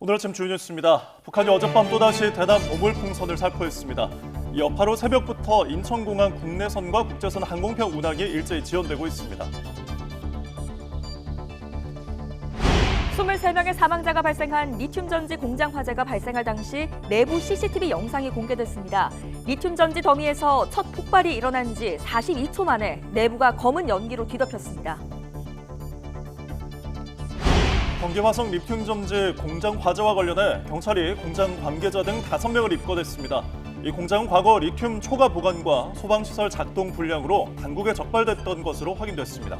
오늘 아침 주요 뉴스입니다. 북한이 어젯밤 또다시 대남 오물풍선을 살포했습니다. 이 여파로 새벽부터 인천공항 국내선과 국제선 항공편 운항이 일제히 지연되고 있습니다. 23명의 사망자가 발생한 리튬전지 공장 화재가 발생할 당시 내부 CCTV 영상이 공개됐습니다. 리튬전지 더미에서 첫 폭발이 일어난 지 42초 만에 내부가 검은 연기로 뒤덮였습니다. 경기 화성 리튬전지 공장 화재와 관련해 경찰이 공장 관계자 등 5명을 입건했습니다. 이 공장은 과거 리튬 초과 보관과 소방시설 작동 불량으로 당국에 적발됐던 것으로 확인됐습니다.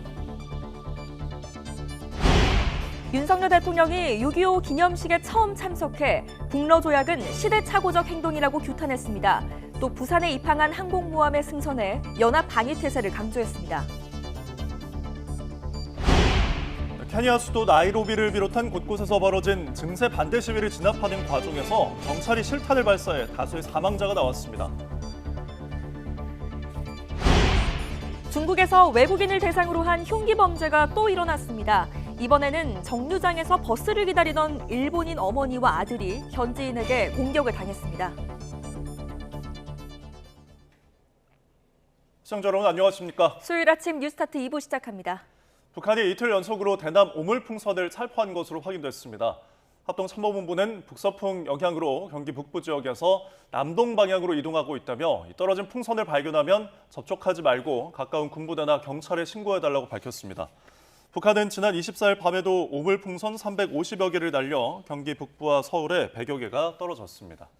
윤석열 대통령이 6.25 기념식에 처음 참석해 북러 조약은 시대착오적 행동이라고 규탄했습니다. 또 부산에 입항한 항공모함의 승선에 연합 방위 태세를 강조했습니다. 케냐 수도 나이로비를 비롯한 곳곳에서 벌어진 증세 반대 시위를 진압하는 과정에서 경찰이 실탄을 발사해 다수의 사망자가 나왔습니다. 중국에서 외국인을 대상으로 한 흉기 범죄가 또 일어났습니다. 이번에는 정류장에서 버스를 기다리던 일본인 어머니와 아들이 현지인에게 공격을 당했습니다. 시청자 여러분 안녕하십니까? 수요일 아침 뉴스타트 2부 시작합니다. 북한이 이틀 연속으로 대남 오물풍선을 살포한 것으로 확인됐습니다. 합동참모본부는 북서풍 영향으로 경기 북부 지역에서 남동 방향으로 이동하고 있다며 떨어진 풍선을 발견하면 접촉하지 말고 가까운 군부대나 경찰에 신고해달라고 밝혔습니다. 북한은 지난 24일 밤에도 오물풍선 350여 개를 날려 경기 북부와 서울에 100여 개가 떨어졌습니다.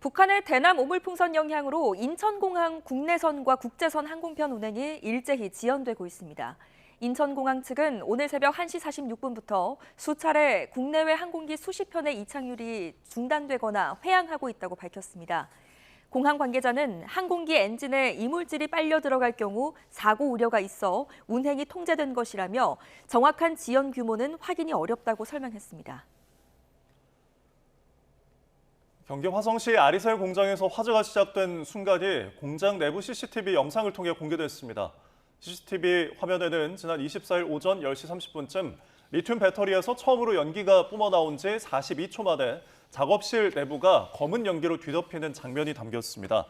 북한의 대남 오물풍선 영향으로 인천공항 국내선과 국제선 항공편 운행이 일제히 지연되고 있습니다. 인천공항 측은 오늘 새벽 1시 46분부터 수차례 국내외 항공기 수십 편의 이착륙이 중단되거나 회항하고 있다고 밝혔습니다. 공항 관계자는 항공기 엔진에 이물질이 빨려 들어갈 경우 사고 우려가 있어 운행이 통제된 것이라며 정확한 지연 규모는 확인이 어렵다고 설명했습니다. 경기 화성시 아리셀 공장에서 화재가 시작된 순간이 공장 내부 CCTV 영상을 통해 공개됐습니다. CCTV 화면에는 지난 24일 오전 10시 30분쯤 리튬 배터리에서 처음으로 연기가 뿜어나온 지 42초 만에 작업실 내부가 검은 연기로 뒤덮이는 장면이 담겼습니다.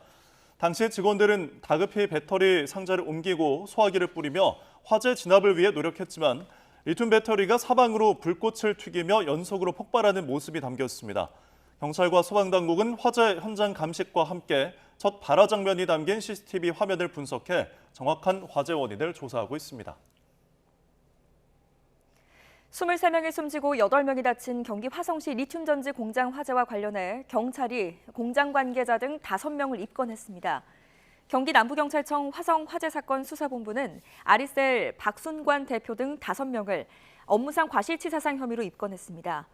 당시 직원들은 다급히 배터리 상자를 옮기고 소화기를 뿌리며 화재 진압을 위해 노력했지만 리튬 배터리가 사방으로 불꽃을 튀기며 연속으로 폭발하는 모습이 담겼습니다. 경찰과 소방당국은 화재 현장 감식과 함께 첫 발화 장면이 담긴 CCTV 화면을 분석해 정확한 화재 원인을 조사하고 있습니다. 23명이 숨지고 8명이 다친 경기 화성시 리튬전지 공장 화재와 관련해 경찰이 공장 관계자 등 5명을 입건했습니다. 경기 남부경찰청 화성 화재 사건 수사본부는 아리셀 박순관 대표 등 5명을 업무상 과실치사상 혐의로 입건했습니다.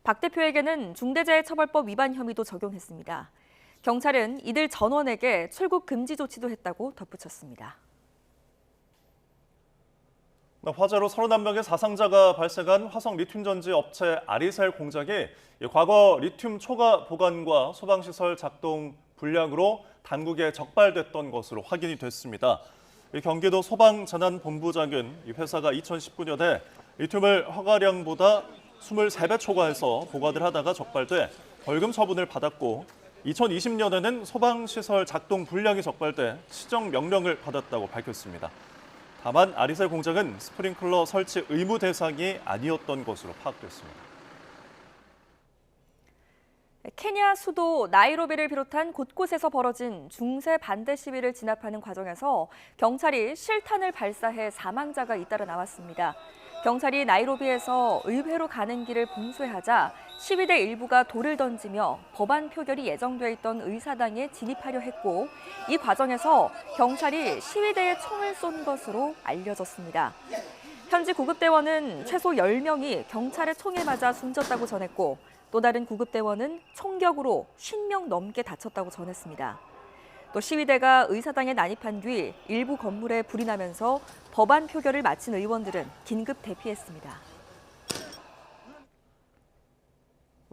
박 대표에게는 중대재해처벌법 위반 혐의도 적용했습니다. 경찰은 이들 전원에게 출국 금지 조치도 했다고 덧붙였습니다. 화재로 31명의 사상자가 발생한 화성 리튬전지 업체 아리셀 공장이 과거 리튬 초과 보관과 소방시설 작동 불량으로 당국에 적발됐던 것으로 확인이 됐습니다. 경기도 소방재난본부장은 이 회사가 2019년에 리튬을 허가량보다 23배 초과해서 보관을 하다가 적발돼 벌금 처분을 받았고 2020년에는 소방시설 작동 불량이 적발돼 시정 명령을 받았다고 밝혔습니다. 다만 아리셀 공장은 스프링클러 설치 의무 대상이 아니었던 것으로 파악됐습니다. 케냐 수도 나이로비를 비롯한 곳곳에서 벌어진 중세 반대 시위를 진압하는 과정에서 경찰이 실탄을 발사해 사망자가 잇따라 나왔습니다. 경찰이 나이로비에서 의회로 가는 길을 봉쇄하자 시위대 일부가 돌을 던지며 법안 표결이 예정돼 있던 의사당에 진입하려 했고 이 과정에서 경찰이 시위대에 총을 쏜 것으로 알려졌습니다. 현지 구급대원은 최소 10명이 경찰의 총에 맞아 숨졌다고 전했고 또 다른 구급대원은 총격으로 50명 넘게 다쳤다고 전했습니다. 또 시위대가 의사당에 난입한 뒤 일부 건물에 불이 나면서 법안 표결을 마친 의원들은 긴급 대피했습니다.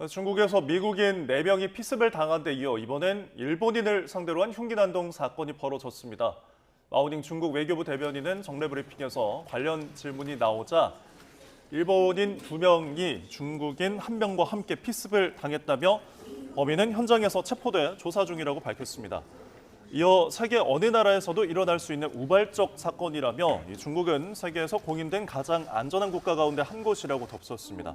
중국에서 미국인 4명이 피습을 당한 데 이어 이번엔 일본인을 상대로 한 흉기 난동 사건이 벌어졌습니다. 마오닝 중국 외교부 대변인은 정례 브리핑에서 관련 질문이 나오자 일본인 2명이 중국인 1명과 함께 피습을 당했다며 범인은 현장에서 체포돼 조사 중이라고 밝혔습니다. 이어 세계 어느 나라에서도 일어날 수 있는 우발적 사건이라며 중국은 세계에서 공인된 가장 안전한 국가 가운데 한 곳이라고 덧붙였습니다.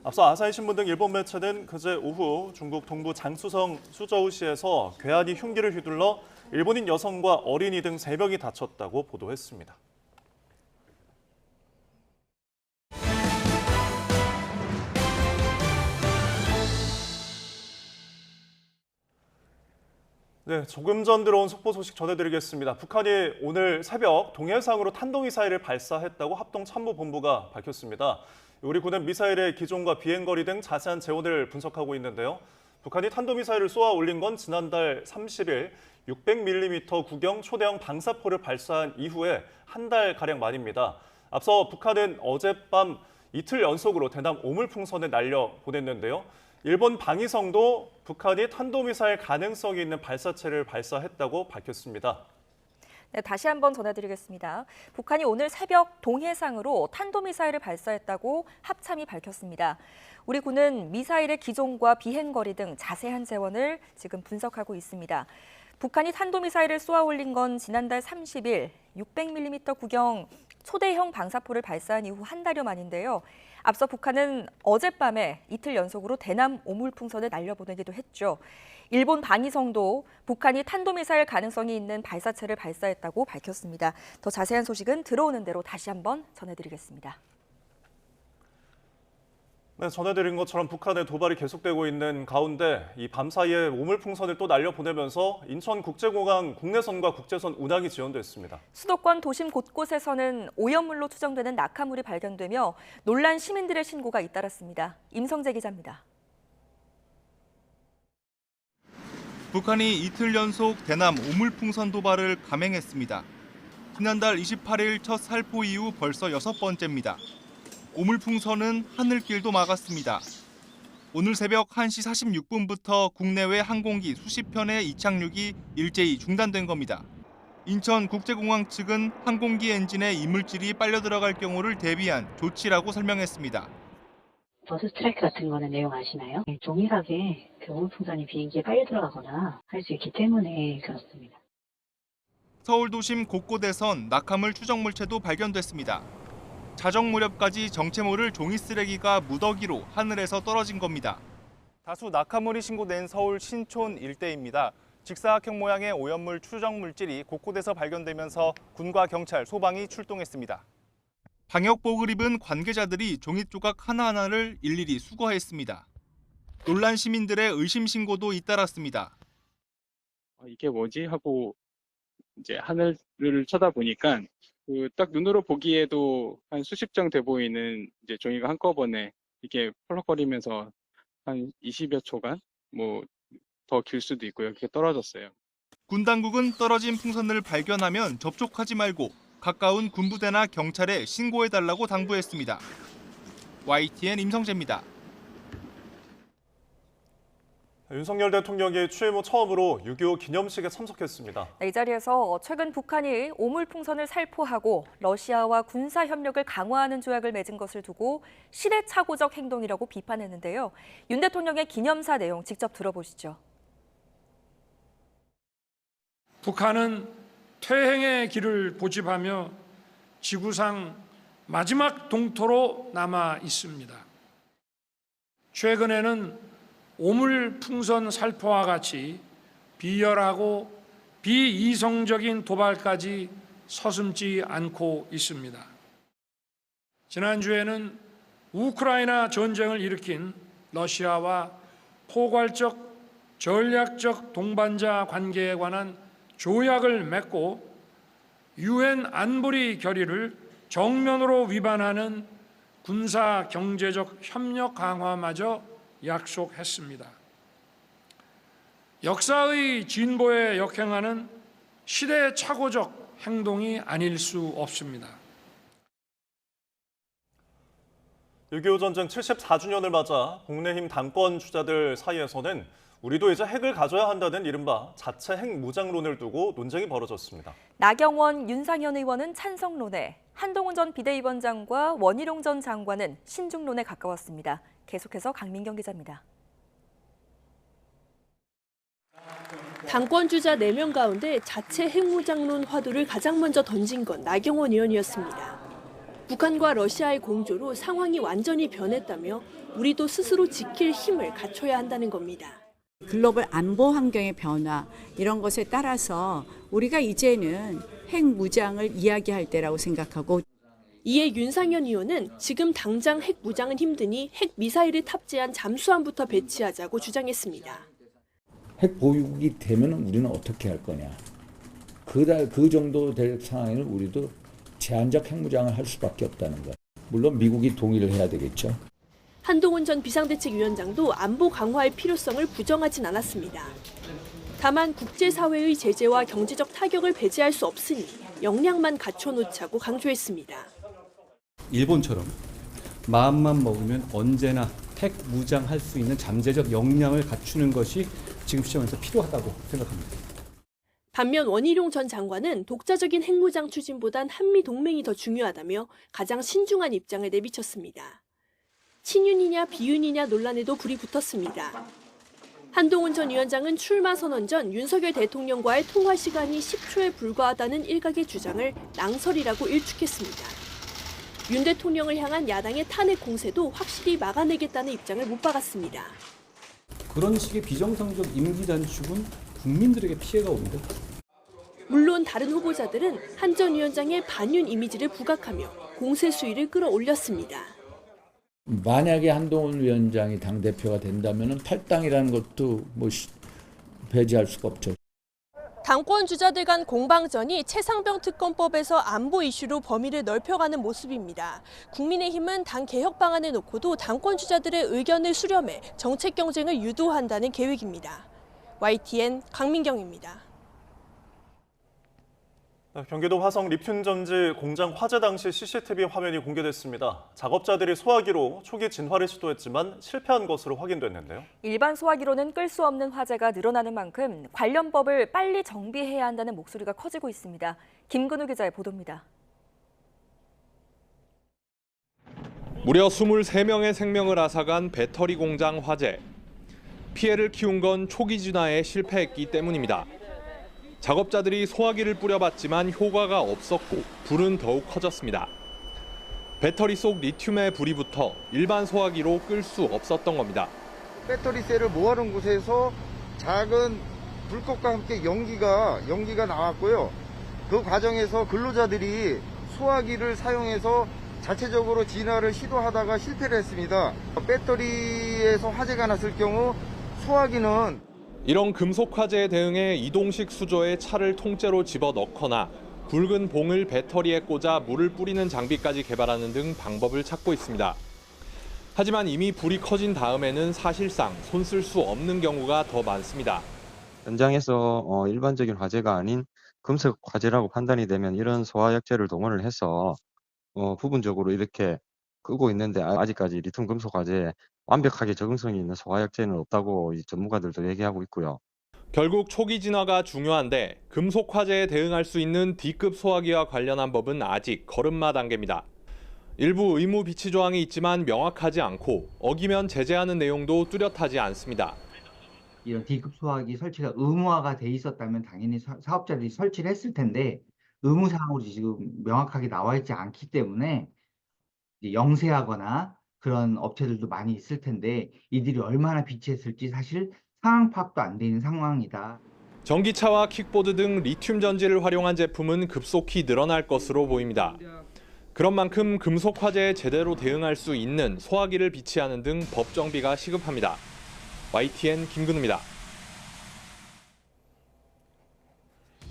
앞서 아사히 신문 등 일본 매체는 그제 오후 중국 동부 장쑤성 수저우시에서 괴한이 흉기를 휘둘러 일본인 여성과 어린이 등 3명이 다쳤다고 보도했습니다. 네, 조금 전 들어온 속보 소식 전해드리겠습니다. 북한이 오늘 새벽 동해상으로 탄도미사일을 발사했다고 합동참모본부가 밝혔습니다. 우리 군은 미사일의 기종과 비행거리 등 자세한 재원을 분석하고 있는데요. 북한이 탄도미사일을 쏘아 올린 건 지난달 30일 600mm 구경 초대형 방사포를 발사한 이후에 한 달가량 만입니다. 앞서 북한은 어젯밤 이틀 연속으로 대남 오물풍선을 날려보냈는데요. 일본 방위성도 북한이 탄도미사일 가능성이 있는 발사체를 발사했다고 밝혔습니다. 네, 다시 한번 전해드리겠습니다. 북한이 오늘 새벽 동해상으로 탄도미사일을 발사했다고 합참이 밝혔습니다. 우리 군은 미사일의 기종과 비행거리 등 자세한 재원을 지금 분석하고 있습니다. 북한이 탄도미사일을 쏘아 올린 건 지난달 30일 600mm 구경 초대형 방사포를 발사한 이후 한 달여 만인데요. 앞서 북한은 어젯밤에 이틀 연속으로 대남 오물풍선을 날려보내기도 했죠. 일본 방위성도 북한이 탄도미사일 가능성이 있는 발사체를 발사했다고 밝혔습니다. 더 자세한 소식은 들어오는 대로 다시 한번 전해드리겠습니다. 네, 전해드린 것처럼 북한의 도발이 계속되고 있는 가운데 이 밤 사이에 오물풍선을 또 날려보내면서 인천국제공항 국내선과 국제선 운항이 지연됐습니다. 수도권 도심 곳곳에서는 오염물로 추정되는 낙하물이 발견되며 놀란 시민들의 신고가 잇따랐습니다. 임성재 기자입니다. 북한이 이틀 연속 대남 오물풍선 도발을 감행했습니다. 지난달 28일 첫 살포 이후 벌써 6번째입니다. 오물풍선은 하늘길도 막았습니다. 오늘 새벽 1시 46분부터 국내외 항공기 수십 편의 이착륙이 일제히 중단된 겁니다. 인천국제공항 측은 항공기 엔진에 이물질이 빨려 들어갈 경우를 대비한 조치라고 설명했습니다. 버스 스트라이크 같은 거는 내용 아시나요? 동일하게 그 오물풍선이 비행기에 빨려 들어가거나 할 수 있기 때문에 그렇습니다. 서울 도심 곳곳에선 낙하물 추정물체도 발견됐습니다. 자정 무렵까지 정체 모를 종이 쓰레기가 무더기로 하늘에서 떨어진 겁니다. 다수 낙하물이 신고된 서울 신촌 일대입니다. 직사각형 모양의 오염물 추정 물질이 곳곳에서 발견되면서 군과 경찰, 소방이 출동했습니다. 방역복을 입은 관계자들이 종이 조각 하나하나를 일일이 수거했습니다. 놀란 시민들의 의심 신고도 잇따랐습니다. 이게 뭐지 하고 이제 하늘을 쳐다보니까 딱 눈으로 보기에도 한 수십 장 돼 보이는 이제 종이가 한꺼번에 이렇게 펄럭거리면서 한 20여 초간 뭐 더 길 수도 있고요. 이렇게 떨어졌어요. 군 당국은 떨어진 풍선을 발견하면 접촉하지 말고 가까운 군부대나 경찰에 신고해달라고 당부했습니다. YTN 임성재입니다. 윤석열 대통령이 취임 후 처음으로 6.25 기념식에 참석했습니다. 이 자리에서 최근 북한이 오물풍선을 살포하고 러시아와 군사 협력을 강화하는 조약을 맺은 것을 두고 시대착오적 행동이라고 비판했는데요. 윤 대통령의 기념사 내용 직접 들어보시죠. 북한은 퇴행의 길을 고집하며 지구상 마지막 동토로 남아 있습니다. 최근에는 오물풍선 살포와 같이 비열하고 비이성적인 도발까지 서슴지 않고 있습니다. 지난주에는 우크라이나 전쟁을 일으킨 러시아와 포괄적 전략적 동반자 관계에 관한 조약을 맺고 유엔 안보리 결의를 정면으로 위반하는 군사 경제적 협력 강화마저 약속했습니다. 역사의 진보에 역행하는 시대착오적 행동이 아닐 수 없습니다. 6.25 전쟁 74주년을 맞아 국내힘 당권 주자들 사이에서는 우리도 이제 핵을 가져야 한다는 이른바 자체 핵 무장론을 두고 논쟁이 벌어졌습니다. 나경원, 윤상현 의원은 찬성론에, 한동훈 전 비대위원장과 원희룡 전 장관은 신중론에 가까웠습니다. 계속해서 강민경 기자입니다. 당권 주자 4명 가운데 자체 핵무장론 화두를 가장 먼저 던진 건 나경원 의원이었습니다. 북한과 러시아의 공조로 상황이 완전히 변했다며 우리도 스스로 지킬 힘을 갖춰야 한다는 겁니다. 글로벌 안보 환경의 변화 이런 것에 따라서 우리가 이제는 핵무장을 이야기할 때라고 생각하고 이에 윤상현 의원은 지금 당장 핵무장은 힘드니 핵미사일을 탑재한 잠수함부터 배치하자고 주장했습니다. 핵 보유국이 되면 우리는 어떻게 할 거냐. 그 정도 될 상황에는 우리도 제한적 핵무장을 할 수밖에 없다는 것. 물론 미국이 동의를 해야 되겠죠. 한동훈 전 비상대책위원장도 안보 강화의 필요성을 부정하진 않았습니다. 다만 국제사회의 제재와 경제적 타격을 배제할 수 없으니 역량만 갖춰놓자고 강조했습니다. 일본처럼 마음만 먹으면 언제나 핵 무장할 수 있는 잠재적 역량을 갖추는 것이 지금 시점에서 필요하다고 생각합니다. 반면 원희룡 전 장관은 독자적인 핵무장 추진보단 한미 동맹이 더 중요하다며 가장 신중한 입장을 내비쳤습니다. 친윤이냐 비윤이냐 논란에도 불이 붙었습니다. 한동훈 전 위원장은 출마 선언 전 윤석열 대통령과의 통화 시간이 10초에 불과하다는 일각의 주장을 낭설이라고 일축했습니다. 윤 대통령을 향한 야당의 탄핵 공세도 확실히 막아내겠다는 입장을 못 박았습니다. 그런 식의 비정상적 임기 단축은 국민들에게 피해가 옵니다. 물론 다른 후보자들은 한 전 위원장의 반윤 이미지를 부각하며 공세 수위를 끌어올렸습니다. 만약에 한동훈 위원장이 당대표가 된다면 탈당이라는 것도 배제할 수가 없죠. 당권 주자들 간 공방전이 최상병 특검법에서 안보 이슈로 범위를 넓혀가는 모습입니다. 국민의힘은 당 개혁 방안을 놓고도 당권 주자들의 의견을 수렴해 정책 경쟁을 유도한다는 계획입니다. YTN 강민경입니다. 경기도 화성 리튬 전지 공장 화재 당시 CCTV 화면이 공개됐습니다. 작업자들이 소화기로 초기 진화를 시도했지만 실패한 것으로 확인됐는데요. 일반 소화기로는 끌 수 없는 화재가 늘어나는 만큼 관련 법을 빨리 정비해야 한다는 목소리가 커지고 있습니다. 김근우 기자의 보도입니다. 무려 23명의 생명을 앗아간 배터리 공장 화재. 피해를 키운 건 초기 진화에 실패했기 때문입니다. 작업자들이 소화기를 뿌려봤지만 효과가 없었고 불은 더욱 커졌습니다. 배터리 속 리튬에 불이 붙어 일반 소화기로 끌 수 없었던 겁니다. 배터리 셀을 모아놓은 곳에서 작은 불꽃과 함께 연기가 나왔고요. 그 과정에서 근로자들이 소화기를 사용해서 자체적으로 진화를 시도하다가 실패를 했습니다. 배터리에서 화재가 났을 경우 소화기는 이런 금속 화재에 대응해 이동식 수조에 차를 통째로 집어넣거나 굵은 봉을 배터리에 꽂아 물을 뿌리는 장비까지 개발하는 등 방법을 찾고 있습니다. 하지만 이미 불이 커진 다음에는 사실상 손 쓸 수 없는 경우가 더 많습니다. 현장에서 일반적인 화재가 아닌 금속 화재라고 판단이 되면 이런 소화약재를 동원을 해서 부분적으로 이렇게 끄고 있는데 아직까지 리튬 금속 화재에 완벽하게 적응성이 있는 소화약재는 없다고 전문가들도 얘기하고 있고요. 결국 초기 진화가 중요한데 금속 화재에 대응할 수 있는 D급 소화기와 관련한 법은 아직 걸음마 단계입니다. 일부 의무 비치 조항이 있지만 명확하지 않고 어기면 제재하는 내용도 뚜렷하지 않습니다. 이런 D급 소화기 설치가 의무화가 돼 있었다면 당연히 사업자들이 설치를 했을 텐데 의무사항으로 지금 명확하게 나와 있지 않기 때문에 영세하거나 그런 업체들도 많이 있을 텐데 이들이 얼마나 비치했을지 사실 상황 파악도 안 되는 상황이다. 전기차와 킥보드 등 리튬 전지를 활용한 제품은 급속히 늘어날 것으로 보입니다. 그런 만큼 금속 화재에 제대로 대응할 수 있는 소화기를 비치하는 등 법 정비가 시급합니다. YTN 김근우입니다.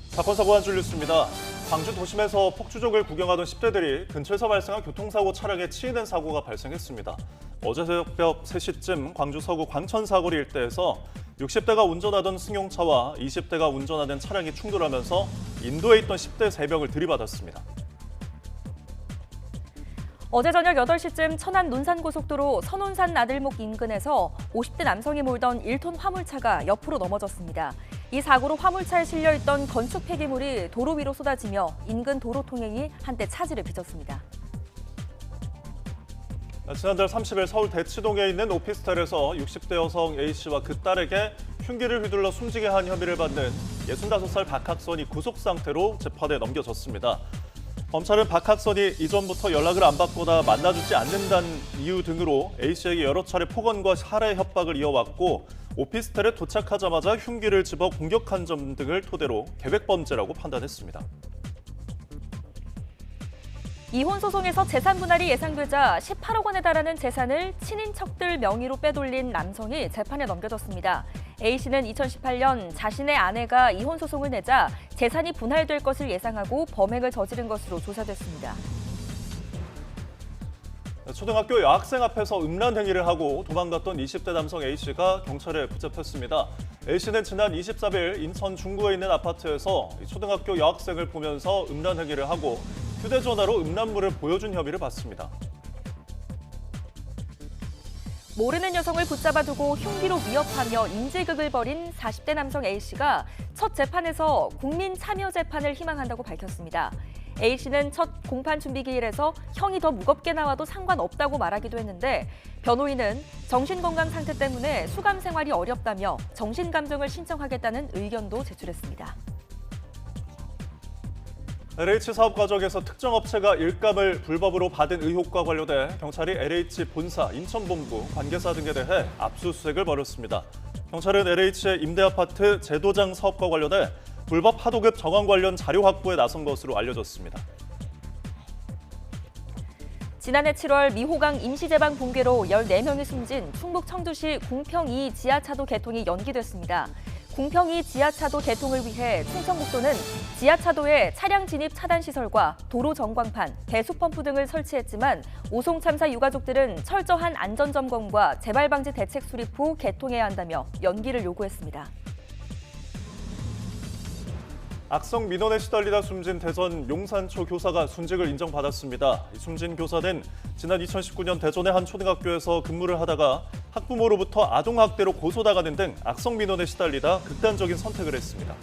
사건 사고 한 줄 뉴스입니다. 광주 도심에서 폭주족을 구경하던 10대들이 근처에서 발생한 교통사고 차량에 치이는 사고가 발생했습니다. 어제 새벽 3시쯤 광주 서구 광천 사거리 일대에서 60대가 운전하던 승용차와 20대가 운전하던 차량이 충돌하면서 인도에 있던 10대 3명을 들이받았습니다. 어제 저녁 8시쯤 천안 논산고속도로 선운산 나들목 인근에서 50대 남성이 몰던 1톤 화물차가 옆으로 넘어졌습니다. 이 사고로 화물차에 실려 있던 건축 폐기물이 도로 위로 쏟아지며 인근 도로 통행이 한때 차질을 빚었습니다. 지난달 30일 서울 대치동에 있는 오피스텔에서 60대 여성 A씨와 그 딸에게 흉기를 휘둘러 숨지게 한 혐의를 받는 65살 박학선이 구속 상태로 재판에 넘겨졌습니다. 검찰은 박학선이 이전부터 연락을 안 받거나 만나주지 않는다는 이유 등으로 A씨에게 여러 차례 폭언과 살해 협박을 이어왔고 오피스텔에 도착하자마자 흉기를 집어 공격한 점 등을 토대로 계획범죄라고 판단했습니다. 이혼 소송에서 재산 분할이 예상되자 18억 원에 달하는 재산을 친인척들 명의로 빼돌린 남성이 재판에 넘겨졌습니다. A씨는 2018년 자신의 아내가 이혼 소송을 내자 재산이 분할될 것을 예상하고 범행을 저지른 것으로 조사됐습니다. 초등학교 여학생 앞에서 음란 행위를 하고 도망갔던 20대 남성 A씨가 경찰에 붙잡혔습니다. A씨는 지난 24일 인천 중구에 있는 아파트에서 초등학교 여학생을 보면서 음란 행위를 하고 휴대전화로 음란물을 보여준 혐의를 받습니다. 모르는 여성을 붙잡아두고 흉기로 위협하며 인질극을 벌인 40대 남성 A씨가 첫 재판에서 국민참여재판을 희망한다고 밝혔습니다. A씨는 첫 공판 준비 기일에서 형이 더 무겁게 나와도 상관없다고 말하기도 했는데 변호인은 정신건강 상태 때문에 수감 생활이 어렵다며 정신감정을 신청하겠다는 의견도 제출했습니다. LH 사업 과정에서 특정 업체가 일감을 불법으로 받은 의혹과 관련해 경찰이 LH 본사, 인천본부, 관계사 등에 대해 압수수색을 벌였습니다. 경찰은 LH의 임대아파트 재도장 사업과 관련해 불법 하도급 정황 관련 자료 확보에 나선 것으로 알려졌습니다. 지난해 7월 미호강 임시제방 붕괴로 14명이 숨진 충북 청주시 궁평2 지하차도 개통이 연기됐습니다. 궁평2 지하차도 개통을 위해 충청북도는 지하차도에 차량 진입 차단 시설과 도로 전광판, 배수 펌프 등을 설치했지만 오송 참사 유가족들은 철저한 안전 점검과 재발 방지 대책 수립 후 개통해야 한다며 연기를 요구했습니다. 악성 민원에 시달리다 숨진 대전 용산초 교사가 순직을 인정받았습니다. 숨진 교사는 지난 2019년 대전의 한 초등학교에서 근무를 하다가 학부모로부터 아동학대로 고소당하는 등 악성 민원에 시달리다 극단적인 선택을 했습니다.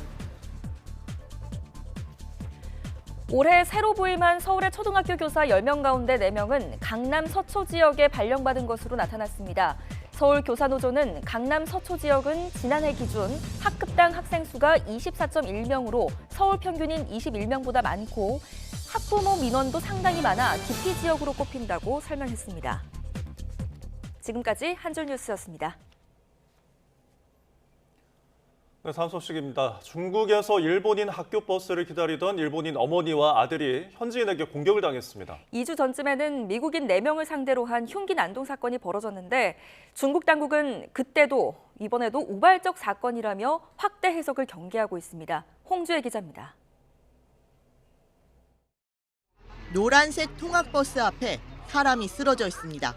올해 새로 부임한 서울의 초등학교 교사 10명 가운데 4명은 강남 서초 지역에 발령받은 것으로 나타났습니다. 서울교사노조는 강남 서초 지역은 지난해 기준 학급당 학생 수가 24.1명으로 서울 평균인 21명보다 많고 학부모 민원도 상당히 많아 기피 지역으로 꼽힌다고 설명했습니다. 지금까지 한줄 뉴스였습니다. 네, 다음 소식입니다. 중국에서 일본인 학교 버스를 기다리던 일본인 어머니와 아들이 현지인에게 공격을 당했습니다. 2주 전쯤에는 미국인 4명을 상대로 한 흉기 난동 사건이 벌어졌는데 중국 당국은 그때도 이번에도 우발적 사건이라며 확대 해석을 경계하고 있습니다. 홍주혜 기자입니다. 노란색 통학버스 앞에 사람이 쓰러져 있습니다.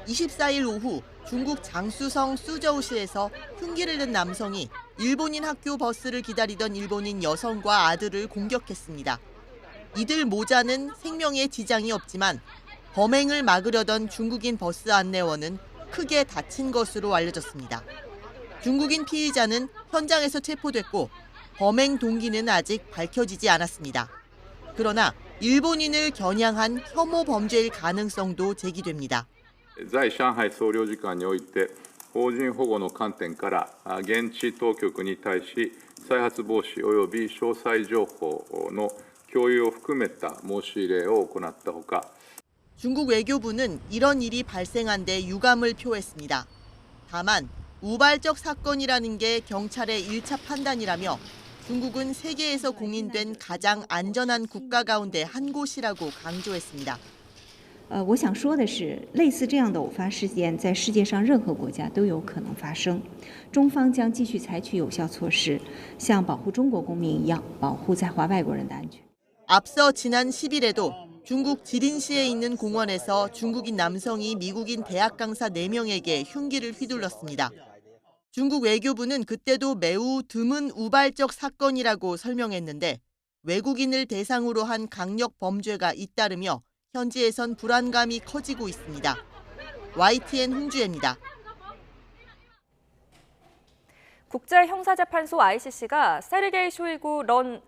24일 오후 중국 장쑤성 수저우시에서 흉기를 든 남성이 일본인 학교 버스를 기다리던 일본인 여성과 아들을 공격했습니다. 이들 모자는 생명에 지장이 없지만 범행을 막으려던 중국인 버스 안내원은 크게 다친 것으로 알려졌습니다. 중국인 피의자는 현장에서 체포됐고 범행 동기는 아직 밝혀지지 않았습니다. 그러나 일본인을 겨냥한 혐오 범죄일 가능성도 제기됩니다. 在上海総領事館において邦人保護の観点から現地当局に対し再発防止及び詳細情報の共有を含めた申し入れを行ったほか 중국 외교부는 이런 일이 발생한 데 유감을 표했습니다. 다만 우발적 사건이라는 게 경찰의 1차 판단이라며 중국은 세계에서 공인된 가장 안전한 국가 가운데 한 곳이라고 강조했습니다. 我想说的是，类似这样的偶发事件在世界上任何国家都有可能发生。中方将继续采取有效措施，像保护中国公民一样，保护在华外国人的安全。 앞서 지난 10일에도 중국 지린시에 있는 공원에서 중국인 남성이 미국인 대학 강사 4명에게 흉기를 휘둘렀습니다. 중국 외교부는 그때도 매우 드문 우발적 사건이라고 설명했는데 외국인을 대상으로 한 강력 범죄가 잇따르며 현지에선 불안감이 커지고 있습니다. YTN 홍주혜입니다. 국제형사재판소 ICC가 세르게이 쇼이구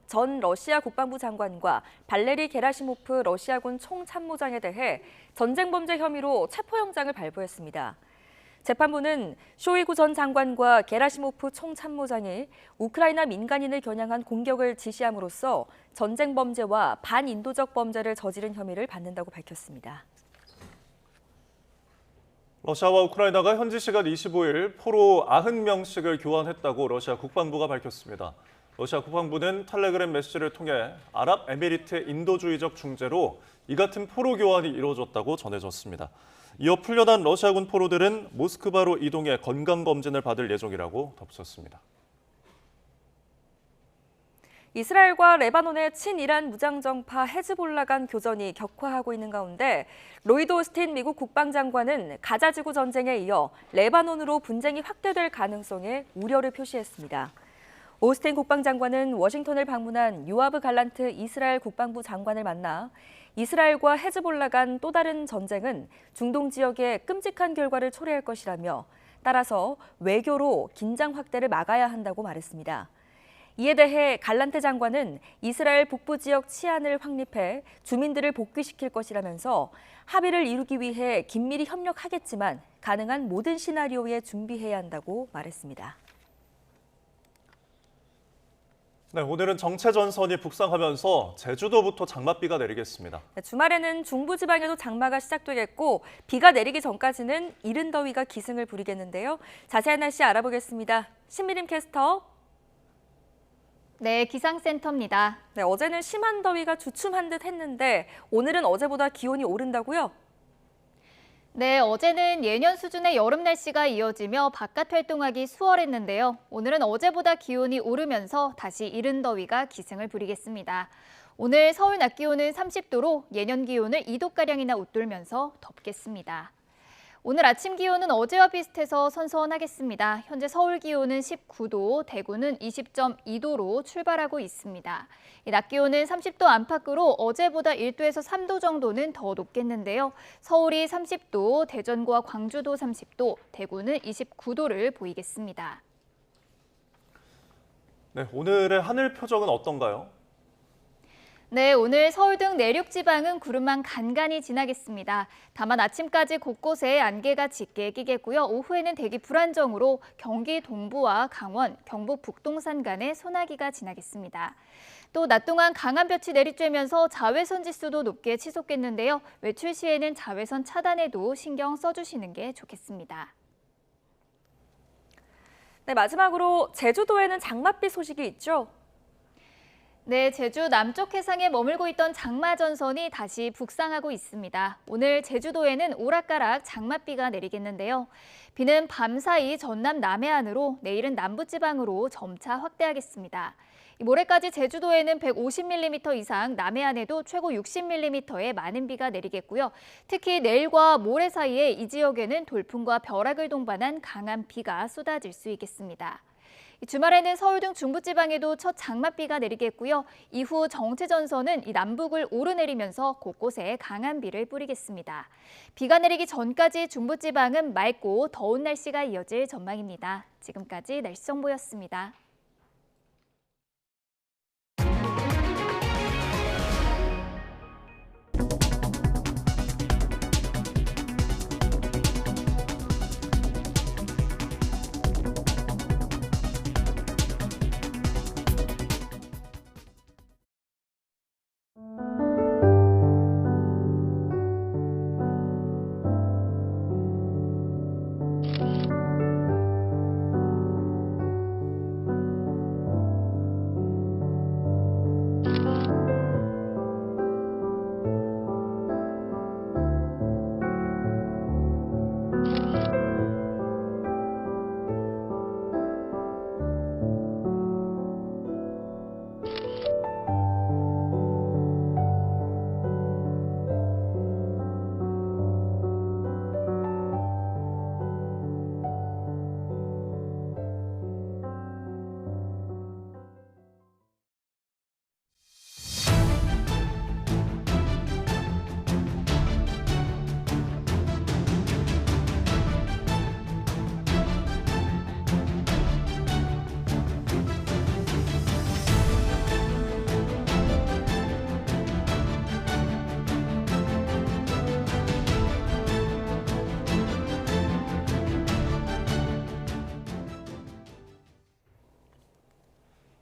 전 러시아 국방부 장관과 발레리 게라시모프 러시아군 총참모장에 대해 전쟁범죄 혐의로 체포영장을 발부했습니다. 재판부는 쇼이구 전 장관과 게라시모프 총참모장이 우크라이나 민간인을 겨냥한 공격을 지시함으로써 전쟁범죄와 반인도적 범죄를 저지른 혐의를 받는다고 밝혔습니다. 러시아와 우크라이나가 현지 시간 25일 포로 90명씩을 교환했다고 러시아 국방부가 밝혔습니다. 러시아 국방부는 텔레그램 메시지를 통해 아랍에미리트 인도주의적 중재로 이 같은 포로 교환이 이루어졌다고 전해졌습니다. 이어 풀려난 러시아군 포로들은 모스크바로 이동해 건강검진을 받을 예정이라고 덧붙였습니다. 이스라엘과 레바논의 친이란 무장정파 헤즈볼라 간 교전이 격화하고 있는 가운데 로이드 오스틴 미국 국방장관은 가자지구 전쟁에 이어 레바논으로 분쟁이 확대될 가능성에 우려를 표시했습니다. 오스틴 국방장관은 워싱턴을 방문한 요아브 갈란트 이스라엘 국방부 장관을 만나 이스라엘과 헤즈볼라 간 또 다른 전쟁은 중동 지역에 끔찍한 결과를 초래할 것이라며 따라서 외교로 긴장 확대를 막아야 한다고 말했습니다. 이에 대해 갈란트 장관은 이스라엘 북부 지역 치안을 확립해 주민들을 복귀시킬 것이라면서 합의를 이루기 위해 긴밀히 협력하겠지만 가능한 모든 시나리오에 준비해야 한다고 말했습니다. 네, 오늘은 정체전선이 북상하면서 제주도부터 장맛비가 내리겠습니다. 주말에는 중부지방에도 장마가 시작되겠고 비가 내리기 전까지는 이른 더위가 기승을 부리겠는데요. 자세한 날씨 알아보겠습니다. 신미림 캐스터. 네, 기상센터입니다. 네, 어제는 심한 더위가 주춤한 듯 했는데 오늘은 어제보다 기온이 오른다고요? 네, 어제는 예년 수준의 여름 날씨가 이어지며 바깥 활동하기 수월했는데요. 오늘은 어제보다 기온이 오르면서 다시 이른 더위가 기승을 부리겠습니다. 오늘 서울 낮 기온은 30도로 예년 기온을 2도가량이나 웃돌면서 덥겠습니다. 오늘 아침 기온은 어제와 비슷해서 선선하겠습니다. 현재 서울 기온은 19도, 대구는 20.2도로 출발하고 있습니다. 낮 기온은 30도 안팎으로 어제보다 1도에서 3도 정도는 더 높겠는데요. 서울이 30도, 대전과 광주도 30도, 대구는 29도를 보이겠습니다. 네, 오늘의 하늘 표정은 어떤가요? 네, 오늘 서울 등 내륙 지방은 구름만 간간히 지나겠습니다. 다만 아침까지 곳곳에 안개가 짙게 끼겠고요. 오후에는 대기 불안정으로 경기 동부와 강원, 경북 북동산 간에 소나기가 지나겠습니다. 또 낮 동안 강한 볕이 내리쬐면서 자외선 지수도 높게 치솟겠는데요. 외출 시에는 자외선 차단에도 신경 써주시는 게 좋겠습니다. 네, 마지막으로 제주도에는 장맛비 소식이 있죠? 네, 제주 남쪽 해상에 머물고 있던 장마전선이 다시 북상하고 있습니다. 오늘 제주도에는 오락가락 장맛비가 내리겠는데요. 비는 밤사이 전남 남해안으로 내일은 남부지방으로 점차 확대하겠습니다. 모레까지 제주도에는 150mm 이상, 남해안에도 최고 60mm의 많은 비가 내리겠고요. 특히 내일과 모레 사이에 이 지역에는 돌풍과 벼락을 동반한 강한 비가 쏟아질 수 있겠습니다. 주말에는 서울 등 중부지방에도 첫 장맛비가 내리겠고요. 이후 정체전선은 이 남북을 오르내리면서 곳곳에 강한 비를 뿌리겠습니다. 비가 내리기 전까지 중부지방은 맑고 더운 날씨가 이어질 전망입니다. 지금까지 날씨 정보였습니다.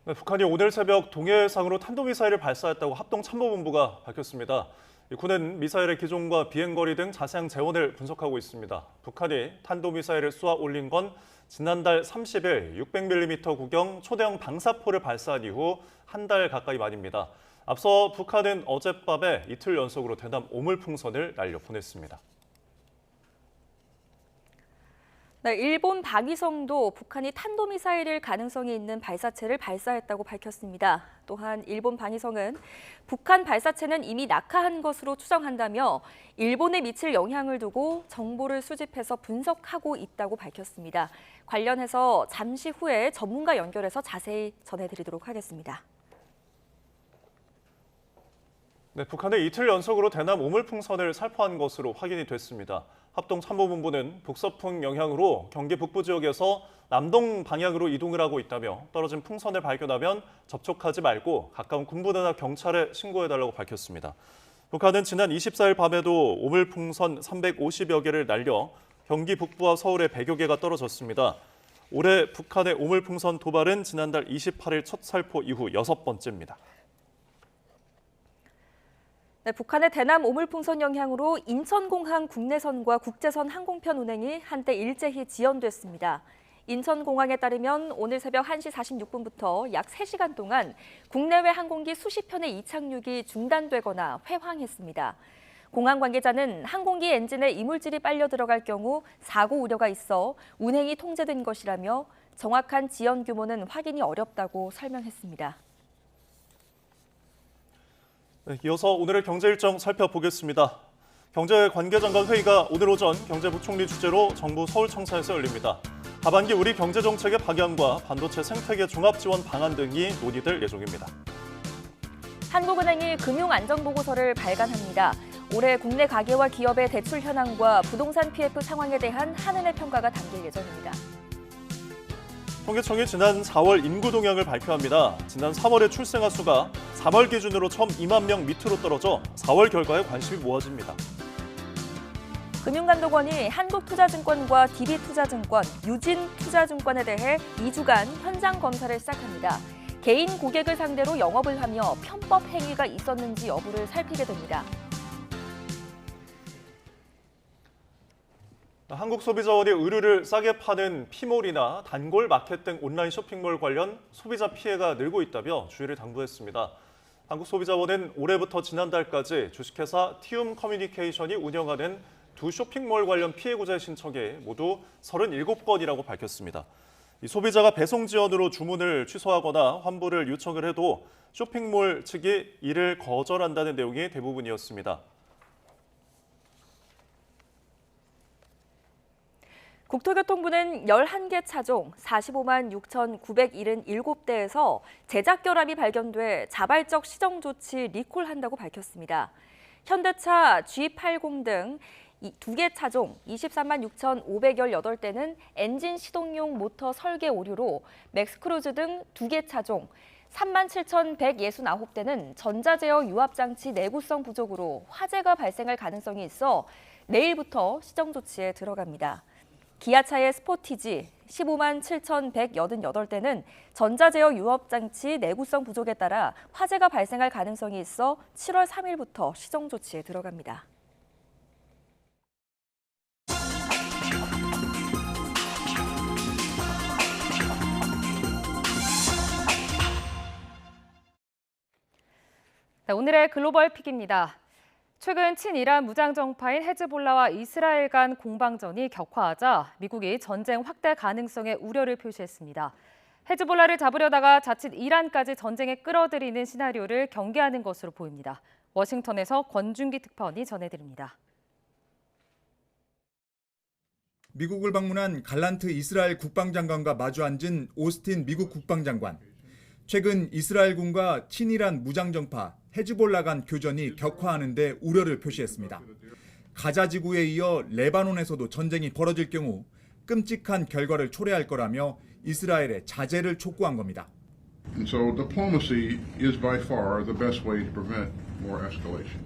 네, 북한이 오늘 새벽 동해상으로 탄도미사일을 발사했다고 합동참모본부가 밝혔습니다. 군은 미사일의 기종과 비행거리 등 자세한 재원을 분석하고 있습니다. 북한이 탄도미사일을 쏘아 올린 건 지난달 30일 600mm 구경 초대형 방사포를 발사한 이후 한 달 가까이 만입니다. 앞서 북한은 어젯밤에 이틀 연속으로 대남 오물풍선을 날려보냈습니다. 네, 일본 방위성도 북한이 탄도미사일일 가능성이 있는 발사체를 발사했다고 밝혔습니다. 또한 일본 방위성은 북한 발사체는 이미 낙하한 것으로 추정한다며 일본에 미칠 영향을 두고 정보를 수집해서 분석하고 있다고 밝혔습니다. 관련해서 잠시 후에 전문가 연결해서 자세히 전해드리도록 하겠습니다. 네, 북한은 이틀 연속으로 대남 오물풍선을 살포한 것으로 확인이 됐습니다. 합동참모본부는 북서풍 영향으로 경기 북부 지역에서 남동 방향으로 이동을 하고 있다며 떨어진 풍선을 발견하면 접촉하지 말고 가까운 군부대나 경찰에 신고해달라고 밝혔습니다. 북한은 지난 24일 밤에도 오물풍선 350여 개를 날려 경기 북부와 서울에 100여 개가 떨어졌습니다. 올해 북한의 오물풍선 도발은 지난달 28일 첫 살포 이후 6번째입니다. 네, 북한의 대남 오물풍선 영향으로 인천공항 국내선과 국제선 항공편 운행이 한때 일제히 지연됐습니다. 인천공항에 따르면 오늘 새벽 1시 46분부터 약 3시간 동안 국내외 항공기 수십 편의 이착륙이 중단되거나 회황했습니다. 공항 관계자는 항공기 엔진에 이물질이 빨려 들어갈 경우 사고 우려가 있어 운행이 통제된 것이라며 정확한 지연 규모는 확인이 어렵다고 설명했습니다. 네, 이어서 오늘의 경제 일정 살펴보겠습니다. 경제관계장관 회의가 오늘 오전 경제부총리 주재로 정부 서울청사에서 열립니다. 하반기 우리 경제정책의 방향과 반도체 생태계 종합지원 방안 등이 논의될 예정입니다. 한국은행이 금융안정보고서를 발간합니다. 올해 국내 가계와 기업의 대출 현황과 부동산 PF 상황에 대한 한은의 평가가 담길 예정입니다. 통계청이 지난 4월 인구 동향을 발표합니다. 지난 3월의 출생아 수가 3월 기준으로 처음 2만 명 밑으로 떨어져 4월 결과에 관심이 모아집니다. 금융감독원이 한국투자증권과 DB투자증권, 유진투자증권에 대해 2주간 현장 검사를 시작합니다. 개인 고객을 상대로 영업을 하며 편법 행위가 있었는지 여부를 살피게 됩니다. 한국소비자원이 의류를 싸게 파는 피몰이나 단골 마켓 등 온라인 쇼핑몰 관련 소비자 피해가 늘고 있다며 주의를 당부했습니다. 한국소비자원은 올해부터 지난달까지 주식회사 티움 커뮤니케이션이 운영하는 두 쇼핑몰 관련 피해 구제 신청이 모두 37건이라고 밝혔습니다. 이 소비자가 배송 지연으로 주문을 취소하거나 환불을 요청을 해도 쇼핑몰 측이 이를 거절한다는 내용이 대부분이었습니다. 국토교통부는 11개 차종 45만 6,977대에서 제작 결함이 발견돼 자발적 시정 조치 리콜한다고 밝혔습니다. 현대차 G80 등 2개 차종 23만 6,518대는 엔진 시동용 모터 설계 오류로 맥스크루즈 등 2개 차종 3만 7,169대는 전자제어 유압장치 내구성 부족으로 화재가 발생할 가능성이 있어 내일부터 시정 조치에 들어갑니다. 기아차의 스포티지 15만 7,188대는 전자제어 유압장치 내구성 부족에 따라 화재가 발생할 가능성이 있어 7월 3일부터 시정 조치에 들어갑니다. 네, 오늘의 글로벌 픽입니다. 최근 친이란 무장정파인 헤즈볼라와 이스라엘 간 공방전이 격화하자 미국이 전쟁 확대 가능성에 우려를 표시했습니다. 헤즈볼라를 잡으려다가 자칫 이란까지 전쟁에 끌어들이는 시나리오를 경계하는 것으로 보입니다. 워싱턴에서 권준기 특파원이 전해드립니다. 미국을 방문한 갈란트 이스라엘 국방장관과 마주 앉은 오스틴 미국 국방장관. 최근 이스라엘군과 친이란 무장정파 헤즈볼라 간 교전이 격화하는 데 우려를 표시했습니다. 가자 지구에 이어 레바논에서도 전쟁이 벌어질 경우 끔찍한 결과를 초래할 거라며 이스라엘의 자제를 촉구한 겁니다. And so diplomacy is by far the best way to prevent more escalation.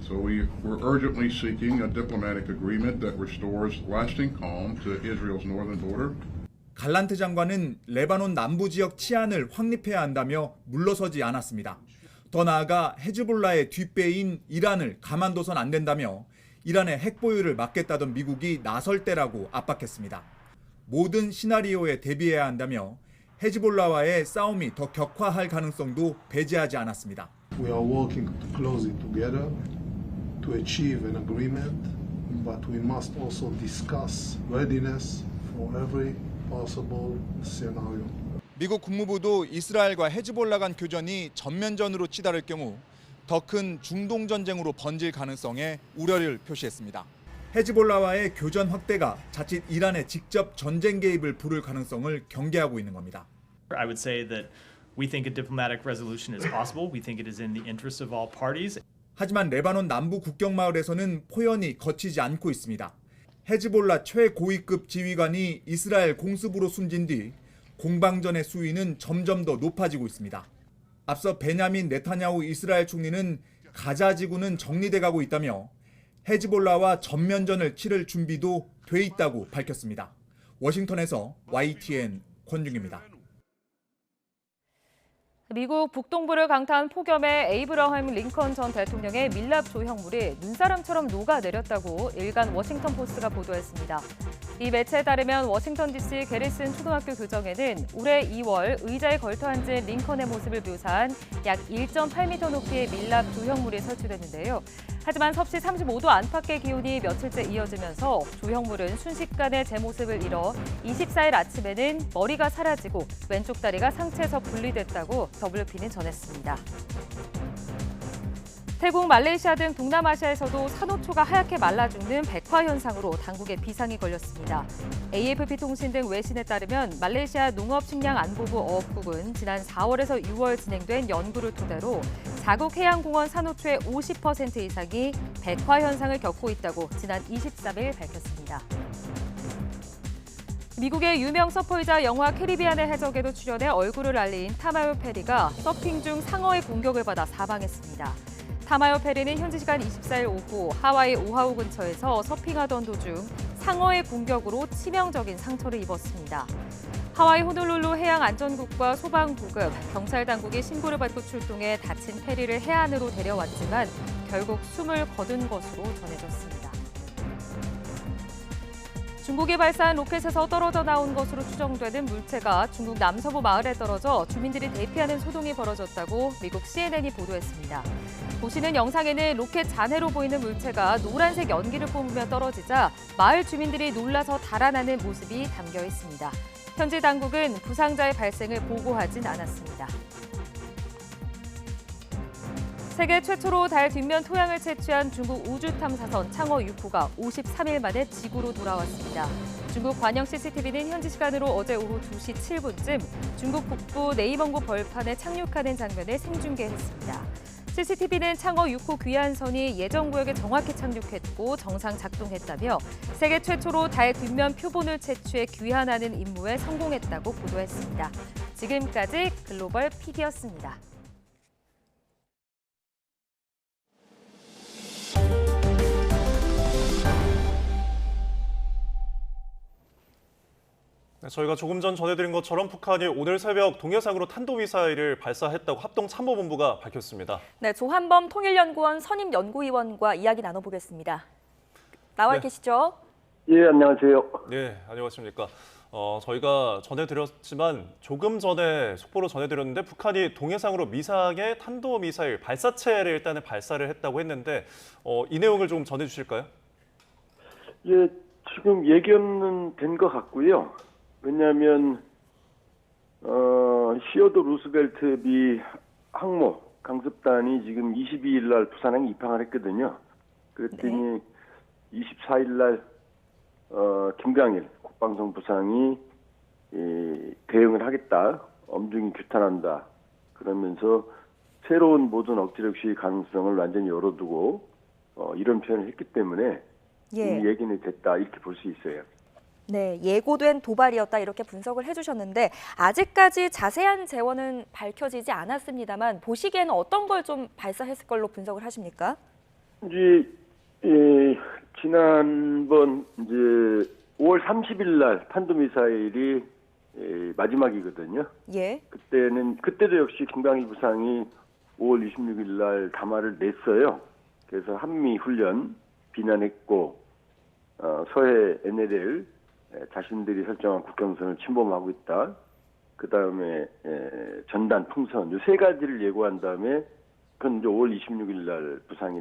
So we're urgently seeking a diplomatic agreement that restores lasting calm to Israel's northern border. 갈란트 장관은 레바논 남부 지역 치안을 확립해야 한다며 물러서지 않았습니다. 더 나아가 헤즈볼라의 뒷배인 이란을 가만둬선 안 된다며 이란의 핵 보유를 막겠다던 미국이 나설 때라고 압박했습니다. 모든 시나리오에 대비해야 한다며 헤즈볼라와의 싸움이 더 격화할 가능성도 배제하지 않았습니다. We are working closely together to achieve an agreement, but we must also discuss readiness for every possible scenario. 미국 국무부도 이스라엘과 헤즈볼라 간 교전이 전면전으로 치달을 경우 더 큰 중동 전쟁으로 번질 가능성에 우려를 표시했습니다. 헤즈볼라와의 교전 확대가 자칫 이란의 직접 전쟁 개입을 부를 가능성을 경계하고 있는 겁니다. I would say that we think a diplomatic resolution is possible. We think it is in the interest of all parties. 하지만 레바논 남부 국경 마을에서는 포연이 거치지 않고 있습니다. 헤즈볼라 최고위급 지휘관이 이스라엘 공습으로 숨진 뒤 공방전의 수위는 점점 더 높아지고 있습니다. 앞서 베냐민 네타냐후 이스라엘 총리는 가자 지구는 정리돼 가고 있다며 헤즈볼라와 전면전을 치를 준비도 돼 있다고 밝혔습니다. 워싱턴에서 YTN 권중입니다. 미국 북동부를 강타한 폭염에 에이브러함 링컨 전 대통령의 밀랍 조형물이 눈사람처럼 녹아내렸다고 일간 워싱턴 포스트가 보도했습니다. 이 매체에 따르면 워싱턴 DC 게리슨 초등학교 교정에는 올해 2월 의자에 걸터 앉은 링컨의 모습을 묘사한 약 1.8m 높이의 밀랍 조형물이 설치됐는데요. 하지만 섭씨 35도 안팎의 기온이 며칠째 이어지면서 조형물은 순식간에 제 모습을 잃어 24일 아침에는 머리가 사라지고 왼쪽 다리가 상체에서 분리됐다고 WP는 전했습니다. 태국, 말레이시아 등 동남아시아에서도 산호초가 하얗게 말라 죽는 백화 현상으로 당국에 비상이 걸렸습니다. AFP 통신 등 외신에 따르면 말레이시아 농업식량안보부 어업국은 지난 4월에서 6월 진행된 연구를 토대로 자국 해양공원 산호초의 50% 이상이 백화 현상을 겪고 있다고 지난 23일 밝혔습니다. 미국의 유명 서퍼이자 영화 캐리비안의 해적에도 출연해 얼굴을 알린 타마요 페리가 서핑 중 상어의 공격을 받아 사망했습니다. 타마요 페리는 현지 시간 24일 오후 하와이 오하우 근처에서 서핑하던 도중 상어의 공격으로 치명적인 상처를 입었습니다. 하와이 호놀룰루 해양안전국과 소방부급, 경찰 당국이 신고를 받고 출동해 다친 페리를 해안으로 데려왔지만 결국 숨을 거둔 것으로 전해졌습니다. 중국이 발사한 로켓에서 떨어져 나온 것으로 추정되는 물체가 중국 남서부 마을에 떨어져 주민들이 대피하는 소동이 벌어졌다고 미국 CNN이 보도했습니다. 보시는 영상에는 로켓 잔해로 보이는 물체가 노란색 연기를 뿜으며 떨어지자 마을 주민들이 놀라서 달아나는 모습이 담겨 있습니다. 현지 당국은 부상자의 발생을 보고하진 않았습니다. 세계 최초로 달 뒷면 토양을 채취한 중국 우주탐사선 창어 6호가 53일 만에 지구로 돌아왔습니다. 중국 관영 CCTV는 현지 시간으로 어제 오후 2시 7분쯤 중국 북부 네이멍구 벌판에 착륙하는 장면을 생중계했습니다. CCTV는 창어 6호 귀환선이 예정 구역에 정확히 착륙했고 정상 작동했다며 세계 최초로 달 뒷면 표본을 채취해 귀환하는 임무에 성공했다고 보도했습니다. 지금까지 글로벌 PD였습니다. 저희가 조금 전 전해드린 것처럼 북한이 오늘 새벽 동해상으로 탄도미사일을 발사했다고 합동참모본부가 밝혔습니다. 네, 조한범 통일연구원 선임연구위원과 이야기 나눠보겠습니다. 나와 계시죠? 예, 안녕하세요. 네, 안녕하십니까. 저희가 전해드렸지만 조금 전에 속보로 전해드렸는데 북한이 동해상으로 미상의 탄도미사일 발사체를 일단은 발사를 했다고 했는데 이 내용을 좀 전해주실까요? 예, 지금 예견은 된 것 같고요. 왜냐하면 시어도 루스벨트 미 항모 강습단이 지금 22일 날 부산항에 입항을 했거든요. 그랬더니 24일 날 김강일 국방성 부상이 대응을 하겠다, 엄중히 규탄한다. 그러면서 새로운 모든 억지력 시위 가능성을 완전히 열어두고 이런 표현을 했기 때문에 예견이 됐다 이렇게 볼 수 있어요. 네, 예고된 도발이었다 이렇게 분석을 해주셨는데 아직까지 자세한 재원은 밝혀지지 않았습니다만 보시기에는 어떤 걸 좀 발사했을 걸로 분석을 하십니까? 이제 지난번 이제 5월 30일 날 탄도미사일이 마지막이거든요. 예. 그때도 역시 김광일 부상이 5월 26일 날 담화를 냈어요. 그래서 한미 훈련 비난했고 서해 NLL 자신들이 설정한 국경선을 침범하고 있다. 그 다음에 전단 풍선 이 세 가지를 예고한 다음에 그건 이제 5월 26일 날 부상이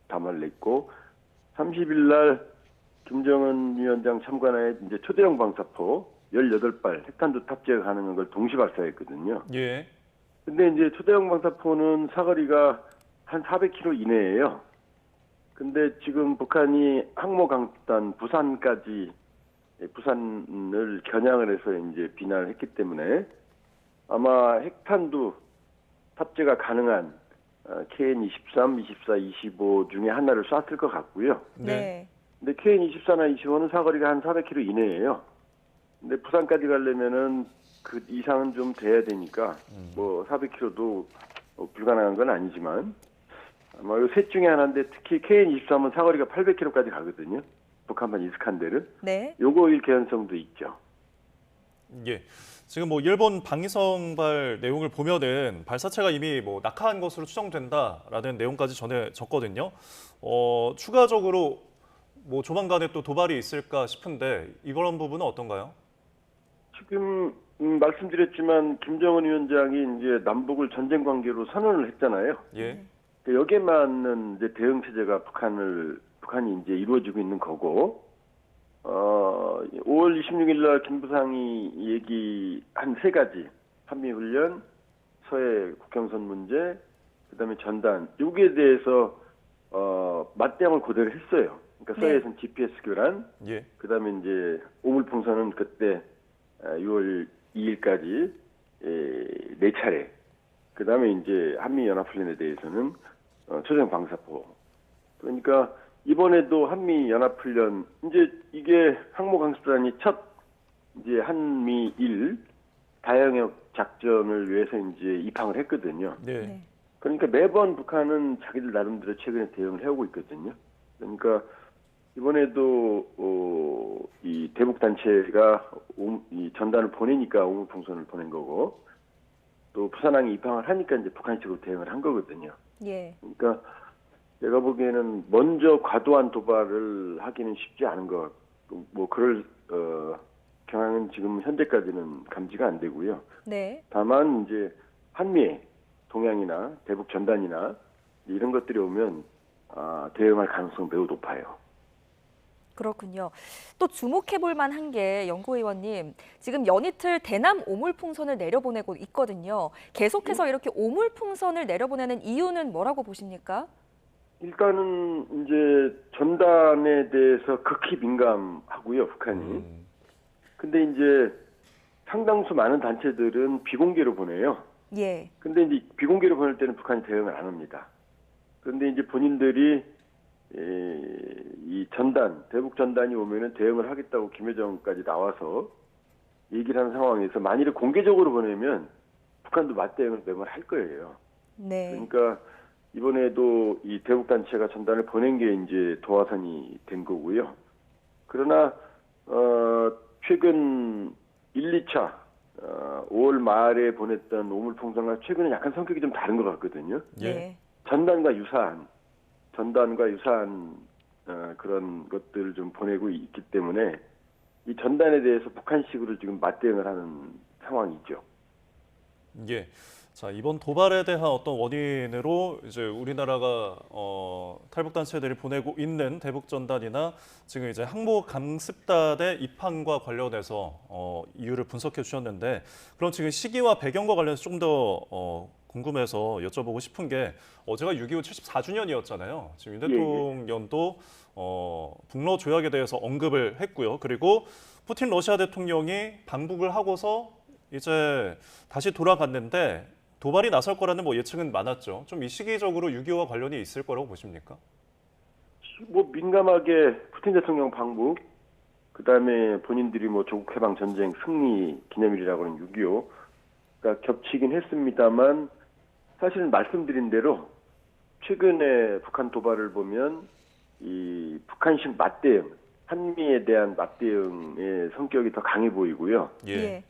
담화를 냈고 30일 날 김정은 위원장 참관하에 이제 초대형 방사포 18발 핵탄두 탑재가 가능한 걸 동시 발사했거든요. 예. 근데 이제 초대형 방사포는 사거리가 한 400km 이내예요. 근데 지금 북한이 항모 강습단 부산을 겨냥을 해서 이제 비난을 했기 때문에 아마 핵탄두 탑재가 가능한 KN-23, 24, 25 중에 하나를 쐈을 것 같고요. 네. 근데 KN-24나 25는 사거리가 한 400km 이내예요. 근데 부산까지 가려면은 그 이상은 좀 돼야 되니까 뭐 400km도 불가능한 건 아니지만 아마 이 셋 중에 하나인데 특히 KN-23은 사거리가 800km까지 가거든요. 북한판 이스칸데르. 네. 요거일 개연성도 있죠. 예. 지금 뭐 일본 방위성발 내용을 보면은 발사체가 이미 뭐 낙하한 것으로 추정된다라는 내용까지 전해졌거든요. 추가적으로 뭐 조만간에 또 도발이 있을까 싶은데 이런 부분은 어떤가요? 지금 말씀드렸지만 김정은 위원장이 이제 남북을 전쟁 관계로 선언을 했잖아요. 예. 여기에 맞는 이제 대응 체제가 북한이 이제 이루어지고 있는 거고, 5월 26일 날 김 부상이 얘기한 세 가지, 한미훈련, 서해 국경선 문제, 그다음에 전단, 여기에 대해서 맞대응을 그대로 했어요. 그러니까 서해에서는 GPS 교란, 예. 그다음에 이제 오물풍선은 그때 6월 2일까지 4차례, 그다음에 이제 한미연합훈련에 대해서는 초대형 방사포. 그러니까 이번에도 한미연합훈련, 이제 이게 항모강습단이 첫 이제 한미일 다영역 작전을 위해서 이제 입항을 했거든요. 네. 그러니까 매번 북한은 자기들 나름대로 최근에 대응을 해오고 있거든요. 그러니까 이번에도 이 대북 단체가 이 전단을 보내니까 오물풍선을 보낸 거고, 또 부산항에 입항을 하니까 이제 북한 측으로 대응을 한 거거든요. 예. 그러니까 내가 보기에는 먼저 과도한 도발을 하기는 쉽지 않은 것, 뭐 그럴 경향은 지금 현재까지는 감지가 안 되고요. 네. 다만 이제 한미의 동향이나 대북 전단이나 이런 것들이 오면 대응할 가능성 매우 높아요. 그렇군요. 또 주목해볼 만한 게 연구위원님, 지금 연이틀 대남 오물풍선을 내려보내고 있거든요. 계속해서 이렇게 오물풍선을 내려보내는 이유는 뭐라고 보십니까? 일단은 이제 전단에 대해서 극히 민감하고요, 북한이. 근데 이제 상당수 많은 단체들은 비공개로 보내요. 예. 근데 이제 비공개로 보낼 때는 북한이 대응을 안 합니다. 그런데 이제 본인들이 이 전단, 대북 전단이 오면은 대응을 하겠다고 김여정까지 나와서 얘기를 하는 상황에서 만일에 공개적으로 보내면 북한도 맞대응을 매번 할 거예요. 네. 그러니까 이번에도 이 대북 단체가 전단을 보낸 게 이제 도화선이 된 거고요. 그러나 최근 1, 2차 5월 말에 보냈던 오물풍선과 최근에 약간 성격이 좀 다른 것 같거든요. 예. 전단과 유사한 그런 것들을 좀 보내고 있기 때문에 이 전단에 대해서 북한식으로 지금 맞대응을 하는 상황이죠. 예. 자, 이번 도발에 대한 어떤 원인으로 이제 우리나라가 탈북 단체들이 보내고 있는 대북 전단이나 지금 이제 항모 강습단의 입항과 관련해서 이유를 분석해 주셨는데, 그럼 지금 시기와 배경과 관련해서 좀 더 궁금해서 여쭤보고 싶은 게, 어제가 6.25 74주년이었잖아요. 지금 윤 대통령도 북러 조약에 대해서 언급을 했고요. 그리고 푸틴 러시아 대통령이 방북을 하고서 이제 다시 돌아갔는데 도발이 나설 거라는 뭐 예측은 많았죠. 좀 이 시기적으로 6.25와 관련이 있을 거라고 보십니까? 뭐 민감하게 푸틴 대통령 방북, 그다음에 본인들이 뭐 조국 해방 전쟁 승리 기념일이라고 하는 6.25가 겹치긴 했습니다만, 사실은 말씀드린 대로 최근에 북한 도발을 보면 이 북한식 맞대응, 한미에 대한 맞대응의 성격이 더 강해 보이고요. 예.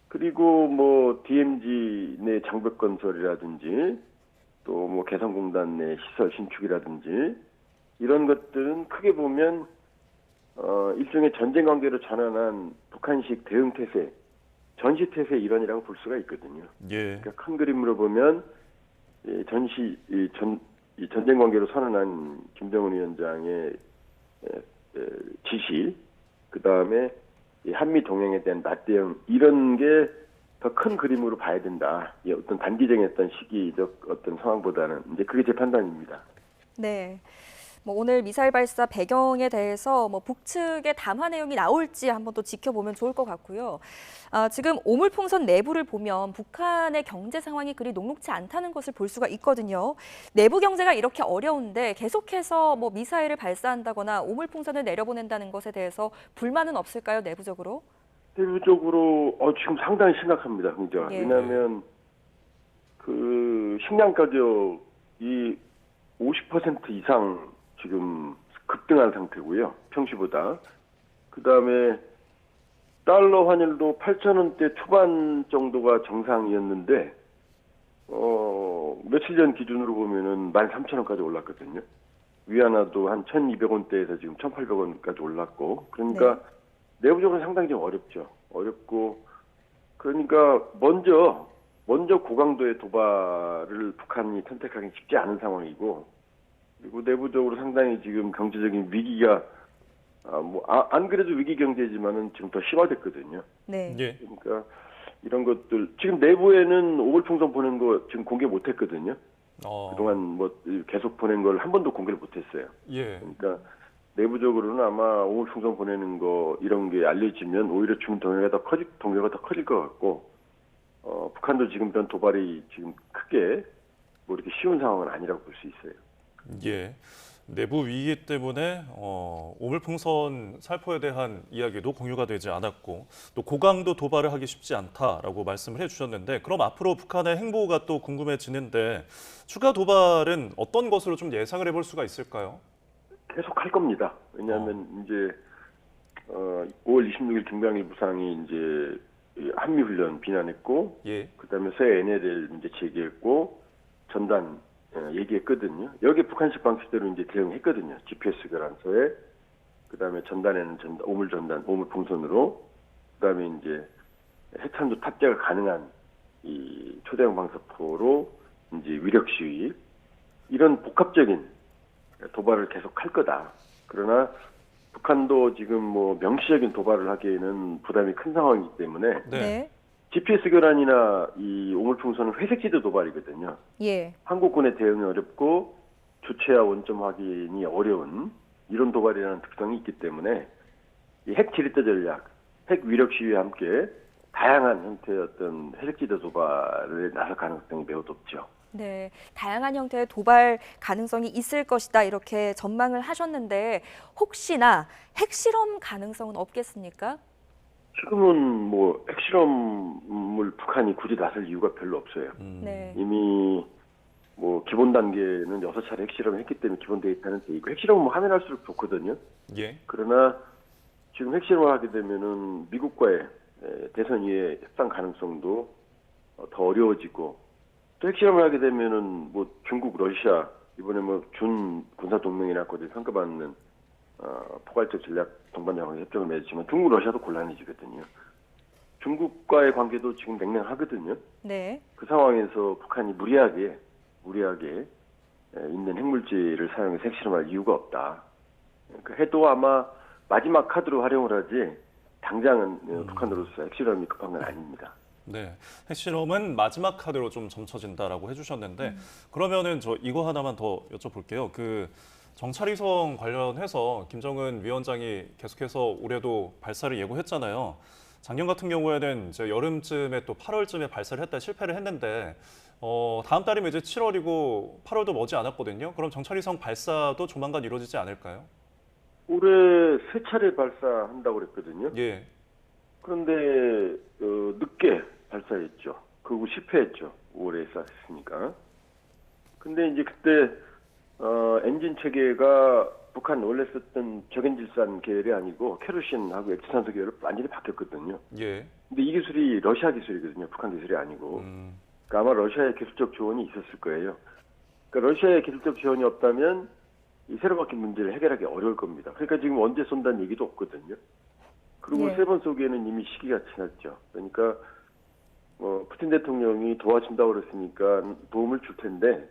그리고 뭐 DMZ 내 장벽 건설이라든지 또 뭐 개성공단 내 시설 신축이라든지 이런 것들은 크게 보면 일종의 전쟁 관계로 전환한 북한식 대응 태세, 전시 태세 일환이라고 볼 수가 있거든요. 예. 그러니까 큰 그림으로 보면 이 전쟁 관계로 선언한 김정은 위원장의 지시, 그 다음에 한미 동맹에 대한 맞대응 이런 게 더 큰 그림으로 봐야 된다. 이 어떤 단기적인 어떤 시기적 어떤 상황보다는 이제 그게 제 판단입니다. 네. 뭐 오늘 미사일 발사 배경에 대해서 뭐 북측의 담화 내용이 나올지 한번 또 지켜보면 좋을 것 같고요. 지금 오물풍선 내부를 보면 북한의 경제 상황이 그리 녹록지 않다는 것을 볼 수가 있거든요. 내부 경제가 이렇게 어려운데 계속해서 뭐 미사일을 발사한다거나 오물풍선을 내려보낸다는 것에 대해서 불만은 없을까요, 내부적으로? 내부적으로 지금 상당히 심각합니다, 그죠? 예. 왜냐하면 그 식량 가격이 50% 이상 지금 급등한 상태고요. 평시보다. 그 다음에 달러 환율도 8,000원대 초반 정도가 정상이었는데 며칠 전 기준으로 보면은 13,000원까지 올랐거든요. 위안화도 한 1,200원대에서 지금 1,800원까지 올랐고, 그러니까 내부적으로 상당히 좀 어렵죠. 어렵고, 그러니까 먼저 고강도의 도발을 북한이 선택하기 쉽지 않은 상황이고, 그리고 내부적으로 상당히 지금 경제적인 위기가 안 그래도 위기 경제지만은 지금 더 심화됐거든요. 네. 예. 그러니까 이런 것들 지금 내부에는 오물풍선 보낸 거 지금 공개 못했거든요. 그동안 뭐 계속 보낸 걸 한 번도 공개를 못했어요. 예. 그러니까 내부적으로는 아마 오물풍선 보내는 거 이런 게 알려지면 오히려 중 동요가 더 커질 것 같고, 북한도 지금 이런 도발이 지금 크게 뭐 이렇게 쉬운 상황은 아니라고 볼 수 있어요. 예. 내부 위기 때문에 오물풍선 살포에 대한 이야기도 공유가 되지 않았고 또 고강도 도발을 하기 쉽지 않다라고 말씀을 해주셨는데, 그럼 앞으로 북한의 행보가 또 궁금해지는데 추가 도발은 어떤 것으로 좀 예상을 해볼 수가 있을까요? 계속 할 겁니다. 왜냐하면 이제 5월 26일 김광일 부상이 이제 한미 훈련 비난했고, 그다음에 새 NLL 이제 제기했고 전단 얘기했거든요. 여기 북한식 방식대로 이제 대응했거든요. GPS 교란소에, 그다음에 전단에는 오물풍선으로, 그다음에 이제 해탄두 탑재가 가능한 이 초대형 방사포로 이제 위력 시위, 이런 복합적인 도발을 계속 할 거다. 그러나 북한도 지금 뭐 명시적인 도발을 하기에는 부담이 큰 상황이기 때문에 GPS 교란이나 이 오물풍선은 회색지대 도발이거든요. 예. 한국군의 대응이 어렵고 주체와 원점 확인이 어려운 이런 도발이라는 특성이 있기 때문에 이 핵 지리대 전략, 핵 위력 시위와 함께 다양한 형태의 어떤 회색지대 도발에 나설 가능성이 매우 높죠. 네, 다양한 형태의 도발 가능성이 있을 것이다 이렇게 전망을 하셨는데 혹시나 핵실험 가능성은 없겠습니까? 지금은 뭐 핵실험을 북한이 굳이 나설 이유가 별로 없어요. 네. 이미 뭐 기본 단계는 6차례 핵실험을 했기 때문에 기본 데이터는 돼 있고, 핵실험은 뭐 하면 할수록 좋거든요. 예. 그러나 지금 핵실험을 하게 되면은 미국과의 대선 이후의 협상 가능성도 더 어려워지고, 또 핵실험을 하게 되면은 뭐 중국, 러시아 이번에 뭐 준 군사 동맹이나 거기에 평가받는 포괄적 전략 동반자관계 협정을 맺었지만 중국, 러시아도 곤란해지거든요. 중국과의 관계도 지금 냉랭하거든요. 네. 그 상황에서 북한이 무리하게 있는 핵물질을 사용해서 핵실험할 이유가 없다. 그러니까 해도 아마 마지막 카드로 활용을 하지 당장은 북한으로서 핵실험이 급한 건 아닙니다. 네, 핵실험은 마지막 카드로 좀 점쳐진다라고 해주셨는데 그러면은 저 이거 하나만 더 여쭤볼게요. 그 정찰위성 관련해서 김정은 위원장이 계속해서 올해도 발사를 예고했잖아요. 작년 같은 경우에는 이제 여름쯤에 또 8월쯤에 발사를 했다 실패를 했는데 다음 달이면 이제 7월이고 8월도 머지 않았거든요. 그럼 정찰위성 발사도 조만간 이루어지지 않을까요? 올해 3차례 발사한다고 그랬거든요. 예. 그런데 늦게 발사했죠. 그리고 실패했죠. 5월에 쐈으니까. 근데 이제 그때 엔진 체계가 북한 원래 썼던 적연질산 계열이 아니고 케로신하고 액체산소 계열로 완전히 바뀌었거든요. 예. 근데 이 기술이 러시아 기술이거든요. 북한 기술이 아니고. 그러니까 아마 러시아의 기술적 지원이 있었을 거예요. 그러니까 러시아의 기술적 지원이 없다면 이 새로 바뀐 문제를 해결하기 어려울 겁니다. 그러니까 지금 언제 쏜다는 얘기도 없거든요. 그리고 예. 세 번 쏘기에는 이미 시기가 지났죠. 그러니까 푸틴 대통령이 도와준다고 그랬으니까 도움을 줄 텐데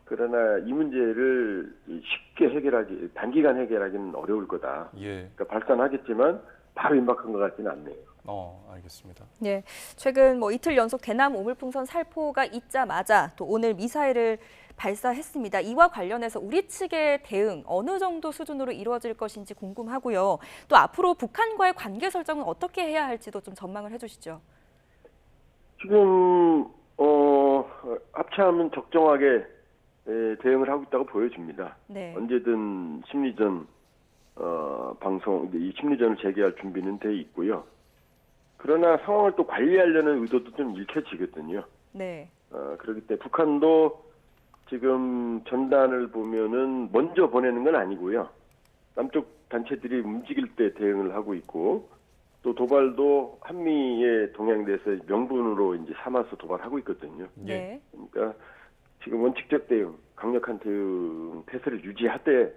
그러나 이 문제를 쉽게 단기간 해결하기는 어려울 거다. 예. 그러니까 발사는 하겠지만 바로 임박한 것 같지는 않네요. 알겠습니다. 네, 최근 이틀 연속 대남 오물풍선 살포가 있자마자 또 오늘 미사일을 발사했습니다. 이와 관련해서 우리 측의 대응 어느 정도 수준으로 이루어질 것인지 궁금하고요. 또 앞으로 북한과의 관계 설정은 어떻게 해야 할지도 좀 전망을 해주시죠. 지금 합참은 적정하게 대응을 하고 있다고 보여집니다. 네. 언제든 심리전 방송, 이 심리전을 재개할 준비는 돼 있고요. 그러나 상황을 또 관리하려는 의도도 좀 읽혀지거든요. 네. 그렇기 때문에 북한도 지금 전단을 보면은 먼저 보내는 건 아니고요. 남쪽 단체들이 움직일 때 대응을 하고 있고 또 도발도 한미의 동향에 대해서 명분으로 이제 삼아서 도발하고 있거든요. 네. 그러니까 지금 원칙적 대응, 강력한 대응 태세를 유지하되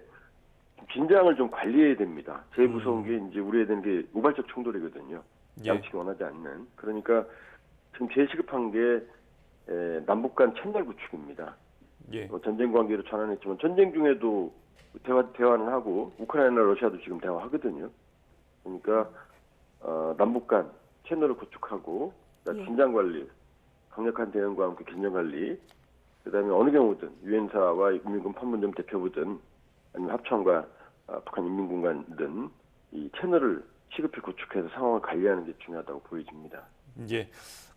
긴장을 좀 관리해야 됩니다. 제일 무서운 게 이제 우려해야 되는 게 우발적 충돌이거든요. 예. 양측이 원하지 않는. 그러니까 지금 제일 시급한 게 남북 간 채널 구축입니다. 예. 전쟁 관계로 전환했지만 전쟁 중에도 대화는 하고 우크라이나, 러시아도 지금 대화하거든요. 그러니까 남북 간 채널을 구축하고 긴장 관리, 강력한 대응과 함께 긴장 관리, 그다음에 어느 경우든 유엔사와 인민군 판문점 대표부든 아니면 합참과 북한 인민군 간든 이 채널을 시급히 구축해서 상황을 관리하는 게 중요하다고 보여집니다. 예.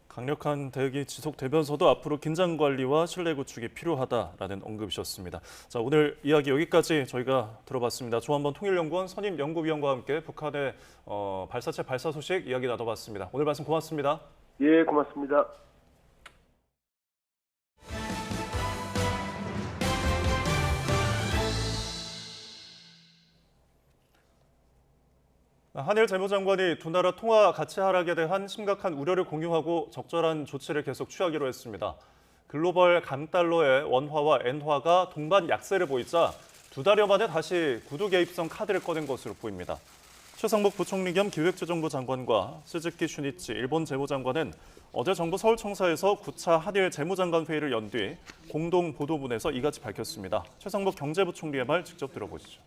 강력한 대응이 지속되면서도 앞으로 긴장 관리와 신뢰 구축이 필요하다라는 언급이셨습니다. 자, 오늘 이야기 여기까지 저희가 들어봤습니다. 조한번 통일연구원 선임 연구위원과 함께 북한의 발사체 발사 소식 이야기 나눠봤습니다. 오늘 말씀 고맙습니다. 예, 고맙습니다. 한일 재무장관이 두 나라 통화 가치 하락에 대한 심각한 우려를 공유하고 적절한 조치를 계속 취하기로 했습니다. 글로벌 강달러의 원화와 엔화가 동반 약세를 보이자 두 달여 만에 다시 구두 개입성 카드를 꺼낸 것으로 보입니다. 최상목 부총리 겸 기획재정부 장관과 스즈키 슈니치 일본 재무장관은 어제 정부 서울청사에서 9차 한일 재무장관 회의를 연 뒤 공동 보도문에서 이같이 밝혔습니다. 최상목 경제부총리의 말 직접 들어보시죠.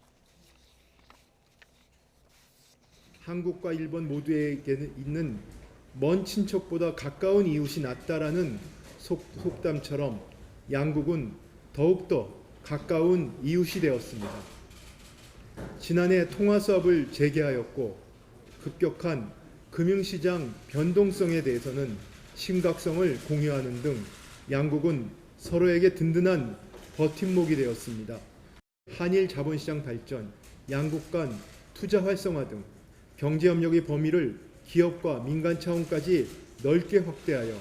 한국과 일본 모두에게는 있는 먼 친척보다 가까운 이웃이 낫다라는 속담처럼 양국은 더욱더 가까운 이웃이 되었습니다. 지난해 통화 수합을 재개하였고 급격한 금융시장 변동성에 대해서는 심각성을 공유하는 등 양국은 서로에게 든든한 버팀목이 되었습니다. 한일 자본시장 발전, 양국 간 투자 활성화 등 경제협력의 범위를 기업과 민간 차원까지 넓게 확대하여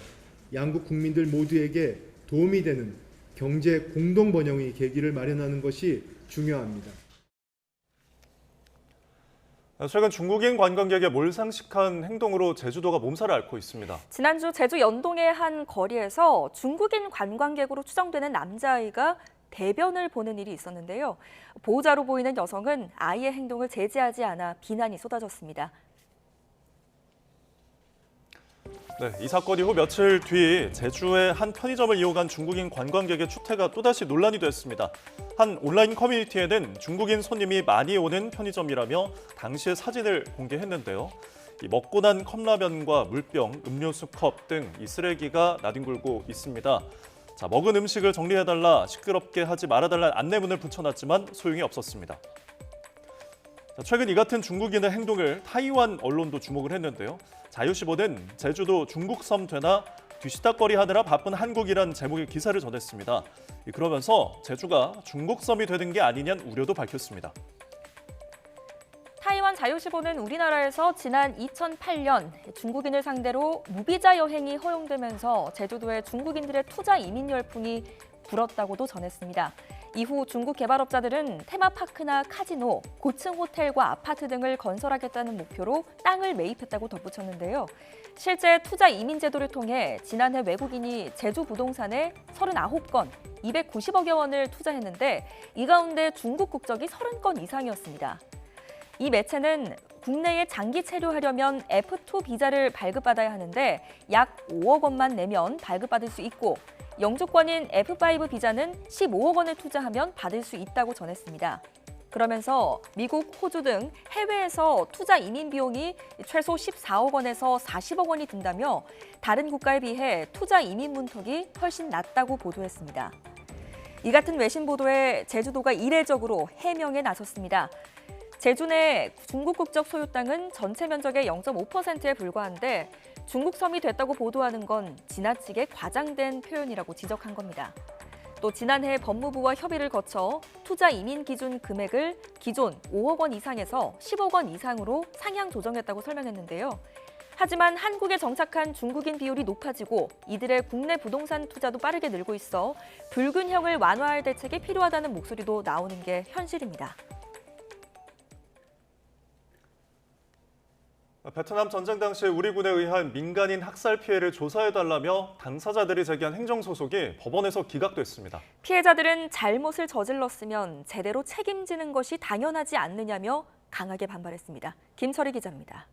양국 국민들 모두에게 도움이 되는 경제 공동 번영의 계기를 마련하는 것이 중요합니다. 최근 중국인 관광객의 몰상식한 행동으로 제주도가 몸살을 앓고 있습니다. 지난주 제주 연동의 한 거리에서 중국인 관광객으로 추정되는 남자아이가 대변을 보는 일이 있었는데요. 보호자로 보이는 여성은 아이의 행동을 제지하지 않아 비난이 쏟아졌습니다. 네, 이 사건 이후 며칠 뒤 제주의 한 편의점을 이용한 중국인 관광객의 추태가 또다시 논란이 됐습니다. 한 온라인 커뮤니티에는 중국인 손님이 많이 오는 편의점이라며 당시의 사진을 공개했는데요. 먹고 난 컵라면과 물병, 음료수 컵 등 이 쓰레기가 나뒹굴고 있습니다. 자, 먹은 음식을 정리해달라, 시끄럽게 하지 말아달라는 안내문을 붙여놨지만 소용이 없었습니다. 자, 최근 이 같은 중국인의 행동을 타이완 언론도 주목을 했는데요. 자유시보는 제주도 중국섬 되나 뒤시닥거리 하느라 바쁜 한국이란 제목의 기사를 전했습니다. 그러면서 제주가 중국섬이 되는 게 아니냐는 우려도 밝혔습니다. 타이완 자유시보는 우리나라에서 지난 2008년 중국인을 상대로 무비자 여행이 허용되면서 제주도의 중국인들의 투자 이민 열풍이 불었다고도 전했습니다. 이후 중국 개발업자들은 테마파크나 카지노, 고층 호텔과 아파트 등을 건설하겠다는 목표로 땅을 매입했다고 덧붙였는데요. 실제 투자 이민 제도를 통해 지난해 외국인이 제주 부동산에 39건, 290억여 원을 투자했는데 이 가운데 중국 국적이 30건 이상이었습니다. 이 매체는 국내에 장기 체류하려면 F2 비자를 발급받아야 하는데 약 5억 원만 내면 발급받을 수 있고 영주권인 F5 비자는 15억 원을 투자하면 받을 수 있다고 전했습니다. 그러면서 미국, 호주 등 해외에서 투자 이민 비용이 최소 14억 원에서 40억 원이 든다며 다른 국가에 비해 투자 이민 문턱이 훨씬 낮다고 보도했습니다. 이 같은 외신 보도에 제주도가 이례적으로 해명에 나섰습니다. 제주 내 중국 국적 소유 땅은 전체 면적의 0.5%에 불과한데 중국 섬이 됐다고 보도하는 건 지나치게 과장된 표현이라고 지적한 겁니다. 또 지난해 법무부와 협의를 거쳐 투자 이민 기준 금액을 기존 5억 원 이상에서 10억 원 이상으로 상향 조정했다고 설명했는데요. 하지만 한국에 정착한 중국인 비율이 높아지고 이들의 국내 부동산 투자도 빠르게 늘고 있어 불균형을 완화할 대책이 필요하다는 목소리도 나오는 게 현실입니다. 베트남 전쟁 당시 우리 군에 의한 민간인 학살 피해를 조사해달라며 당사자들이 제기한 행정소송이 법원에서 기각됐습니다. 피해자들은 잘못을 저질렀으면 제대로 책임지는 것이 당연하지 않느냐며 강하게 반발했습니다. 김철희 기자입니다.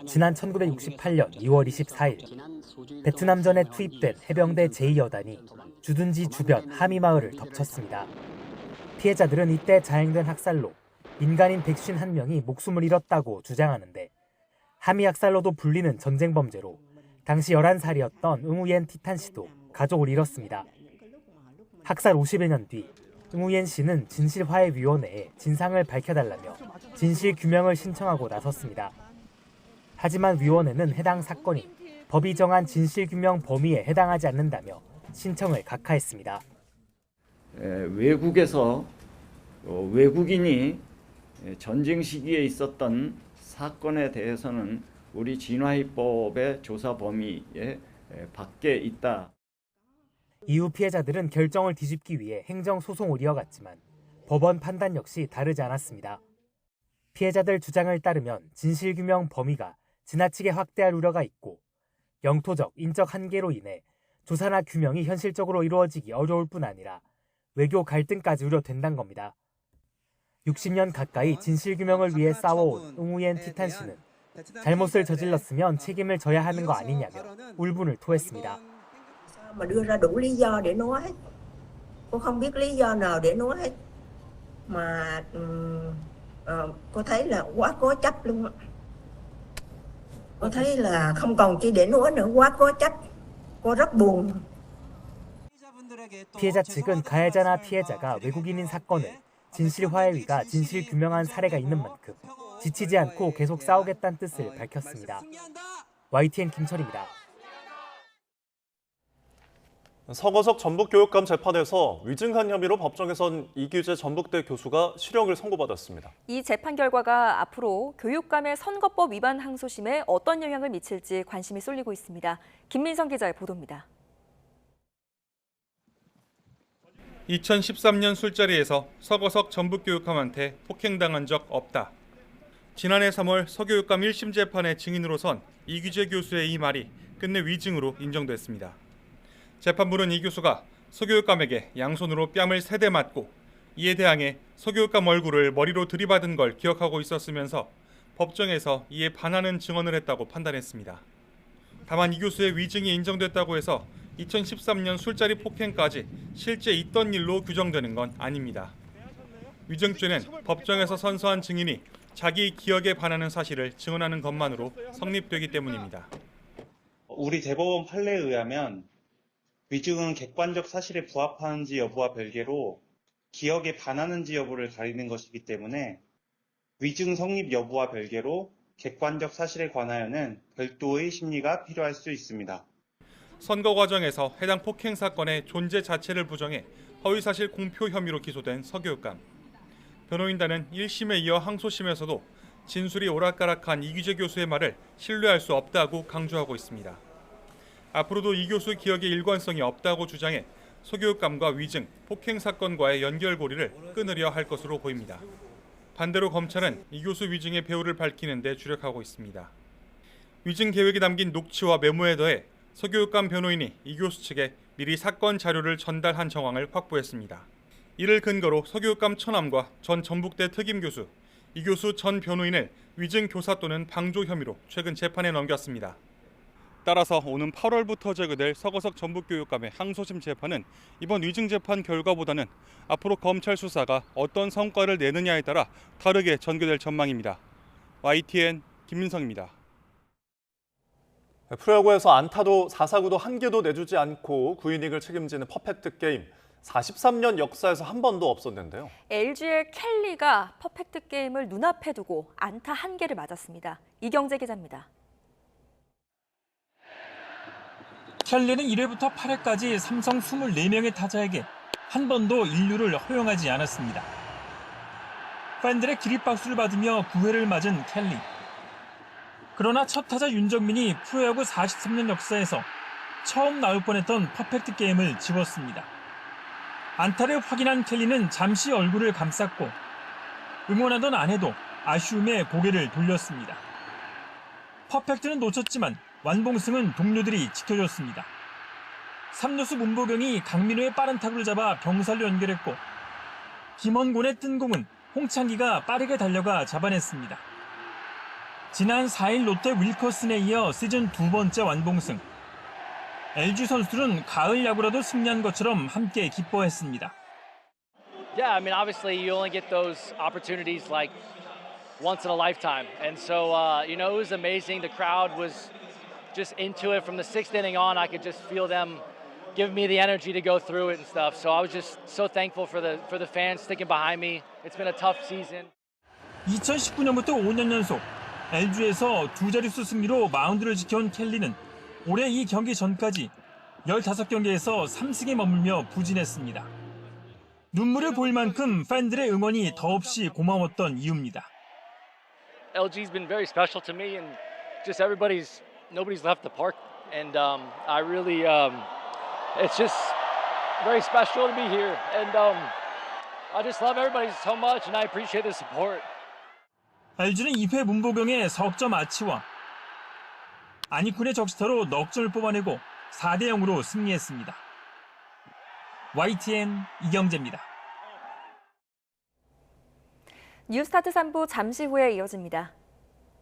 지난 1968년 2월 24일 베트남전에 투입된 해병대 제2여단이 주둔지 주변 하미마을을 덮쳤습니다. 피해자들은 이때 자행된 학살로 민간인 151명이 목숨을 잃었다고 주장하는데 하미학살로도 불리는 전쟁 범죄로 당시 11살이었던 응우옌 티탄 씨도 가족을 잃었습니다. 학살 50여 년 뒤 응우옌 씨는 진실화해위원회에 진상을 밝혀달라며 진실규명을 신청하고 나섰습니다. 하지만 위원회는 해당 사건이 법이 정한 진실규명 범위에 해당하지 않는다며 신청을 각하했습니다. 외국에서 외국인이 전쟁 시기에 있었던 사건에 대해서는 우리 진화해법의 조사 범위에 밖에 있다. 이후 피해자들은 결정을 뒤집기 위해 행정소송을 이어갔지만 법원 판단 역시 다르지 않았습니다. 피해자들 주장을 따르면 진실규명 범위가 지나치게 확대할 우려가 있고 영토적, 인적 한계로 인해 조사나 규명이 현실적으로 이루어지기 어려울 뿐 아니라 외교 갈등까지 우려된다는 겁니다. 60년 가까이 진실규명을 위해 싸워온 응우옌 티탄 씨는 잘못을 저질렀으면 책임을 져야 하는 거 아니냐며 울분을 토했습니다. mà đưa ra đủ lý do để nói hết. Cô không biết lý do nào để nói hết. Mà cô thấy là quá cố chấp luôn á. Cô thấy là không còn chi để nói nữa, quá cố chấp. cô rất buồn. 피해자 측은 가해자나 피해자가 외국인인 사건을 진실화해위가 진실규명한 사례가 있는 만큼 지치지 않고 계속 싸우겠다는 뜻을 밝혔습니다. YTN 김철입니다. 서거석 전북교육감 재판에서 위증한 혐의로 법정에선 이규재 전북대 교수가 실형을 선고받았습니다. 이 재판 결과가 앞으로 교육감의 선거법 위반 항소심에 어떤 영향을 미칠지 관심이 쏠리고 있습니다. 김민성 기자의 보도입니다. 2013년 술자리에서 서거석 전북교육감한테 폭행당한 적 없다. 지난해 3월 서교육감 1심 재판의 증인으로 선 이규재 교수의 이 말이 끝내 위증으로 인정됐습니다. 재판부는 이 교수가 서교육감에게 양손으로 뺨을 3대 맞고 이에 대항해 서교육감 얼굴을 머리로 들이받은 걸 기억하고 있었으면서 법정에서 이에 반하는 증언을 했다고 판단했습니다. 다만 이 교수의 위증이 인정됐다고 해서 2013년 술자리 폭행까지 실제 있던 일로 규정되는 건 아닙니다. 위증죄는 법정에서 선서한 증인이 자기 기억에 반하는 사실을 증언하는 것만으로 성립되기 때문입니다. 우리 대법원 판례에 의하면 위증은 객관적 사실에 부합하는지 여부와 별개로 기억에 반하는지 여부를 가리는 것이기 때문에 위증 성립 여부와 별개로 객관적 사실에 관하여는 별도의 심리가 필요할 수 있습니다. 선거 과정에서 해당 폭행 사건의 존재 자체를 부정해 허위사실 공표 혐의로 기소된 서교육감. 변호인단은 1심에 이어 항소심에서도 진술이 오락가락한 이규재 교수의 말을 신뢰할 수 없다고 강조하고 있습니다. 앞으로도 이 교수 기억에 일관성이 없다고 주장해 소교육감과 위증, 폭행 사건과의 연결고리를 끊으려 할 것으로 보입니다. 반대로 검찰은 이 교수 위증의 배후를 밝히는 데 주력하고 있습니다. 위증 계획이 담긴 녹취와 메모에 더해 소교육감 변호인이 이 교수 측에 미리 사건 자료를 전달한 정황을 확보했습니다. 이를 근거로 소교육감 처남과 전 전북대 특임교수, 이 교수 전 변호인을 위증 교사 또는 방조 혐의로 최근 재판에 넘겼습니다. 따라서 오는 8월부터 제기될 서거석 전북교육감의 항소심 재판은 이번 위증 재판 결과보다는 앞으로 검찰 수사가 어떤 성과를 내느냐에 따라 다르게 전개될 전망입니다. YTN 김민성입니다. 프로야구에서 안타도 4사구도 한 개도 내주지 않고 9이닝을 책임지는 퍼펙트 게임. 43년 역사에서 한 번도 없었는데요. LG의 켈리가 퍼펙트 게임을 눈앞에 두고 안타 한 개를 맞았습니다. 이경재 기자입니다. 켈리는 1회부터 8회까지 삼성 24명의 타자에게 한 번도 인류를 허용하지 않았습니다. 팬들의 기립박수를 받으며 9회를 맞은 켈리. 그러나 첫 타자 윤정민이 프로야구 43년 역사에서 처음 나올 뻔했던 퍼펙트 게임을 집었습니다. 안타를 확인한 켈리는 잠시 얼굴을 감쌌고 응원하던 아내도 아쉬움에 고개를 돌렸습니다. 퍼펙트는 놓쳤지만 완봉승은 동료들이 지켜줬습니다. 3루수 문보경이 강민호의 빠른 타구를 잡아 병살로 연결했고 김원곤의 뜬 공은 홍창기가 빠르게 달려가 잡아냈습니다. 지난 4일 롯데 윌커슨에 이어 시즌 2번째 완봉승. LG 선수들은 가을 야구라도 승리한 것처럼 함께 기뻐했습니다. Yeah, I mean, obviously you only get those opportunities like once in a lifetime. And so, it was amazing. The crowd was just into it from the 6th inning on. I could just feel them giving me the energy to go through it and stuff. So I was just so thankful for the fans sticking behind me. It's been a tough season. 2019년부터 5년 연속 LG에서 두 자릿수 승리로 마운드를 지켜온 켈리는 올해 이 경기 전까지 15경기에서 3승에 머물며 부진했습니다. 눈물을 보일 만큼 팬들의 응원이 더없이 고마웠던 이유입니다. LG's been very special to me, and just nobody's left the park, and I really, it's just very special to be here, and I just love everybody so much, and I appreciate the support. LG는 2회 문보경의 석점 아치와 안익훈의 적시타로 넉 점을 뽑아내고 4대0으로 승리했습니다. YTN 이경재입니다. 뉴스타트 3부 잠시 후에 이어집니다.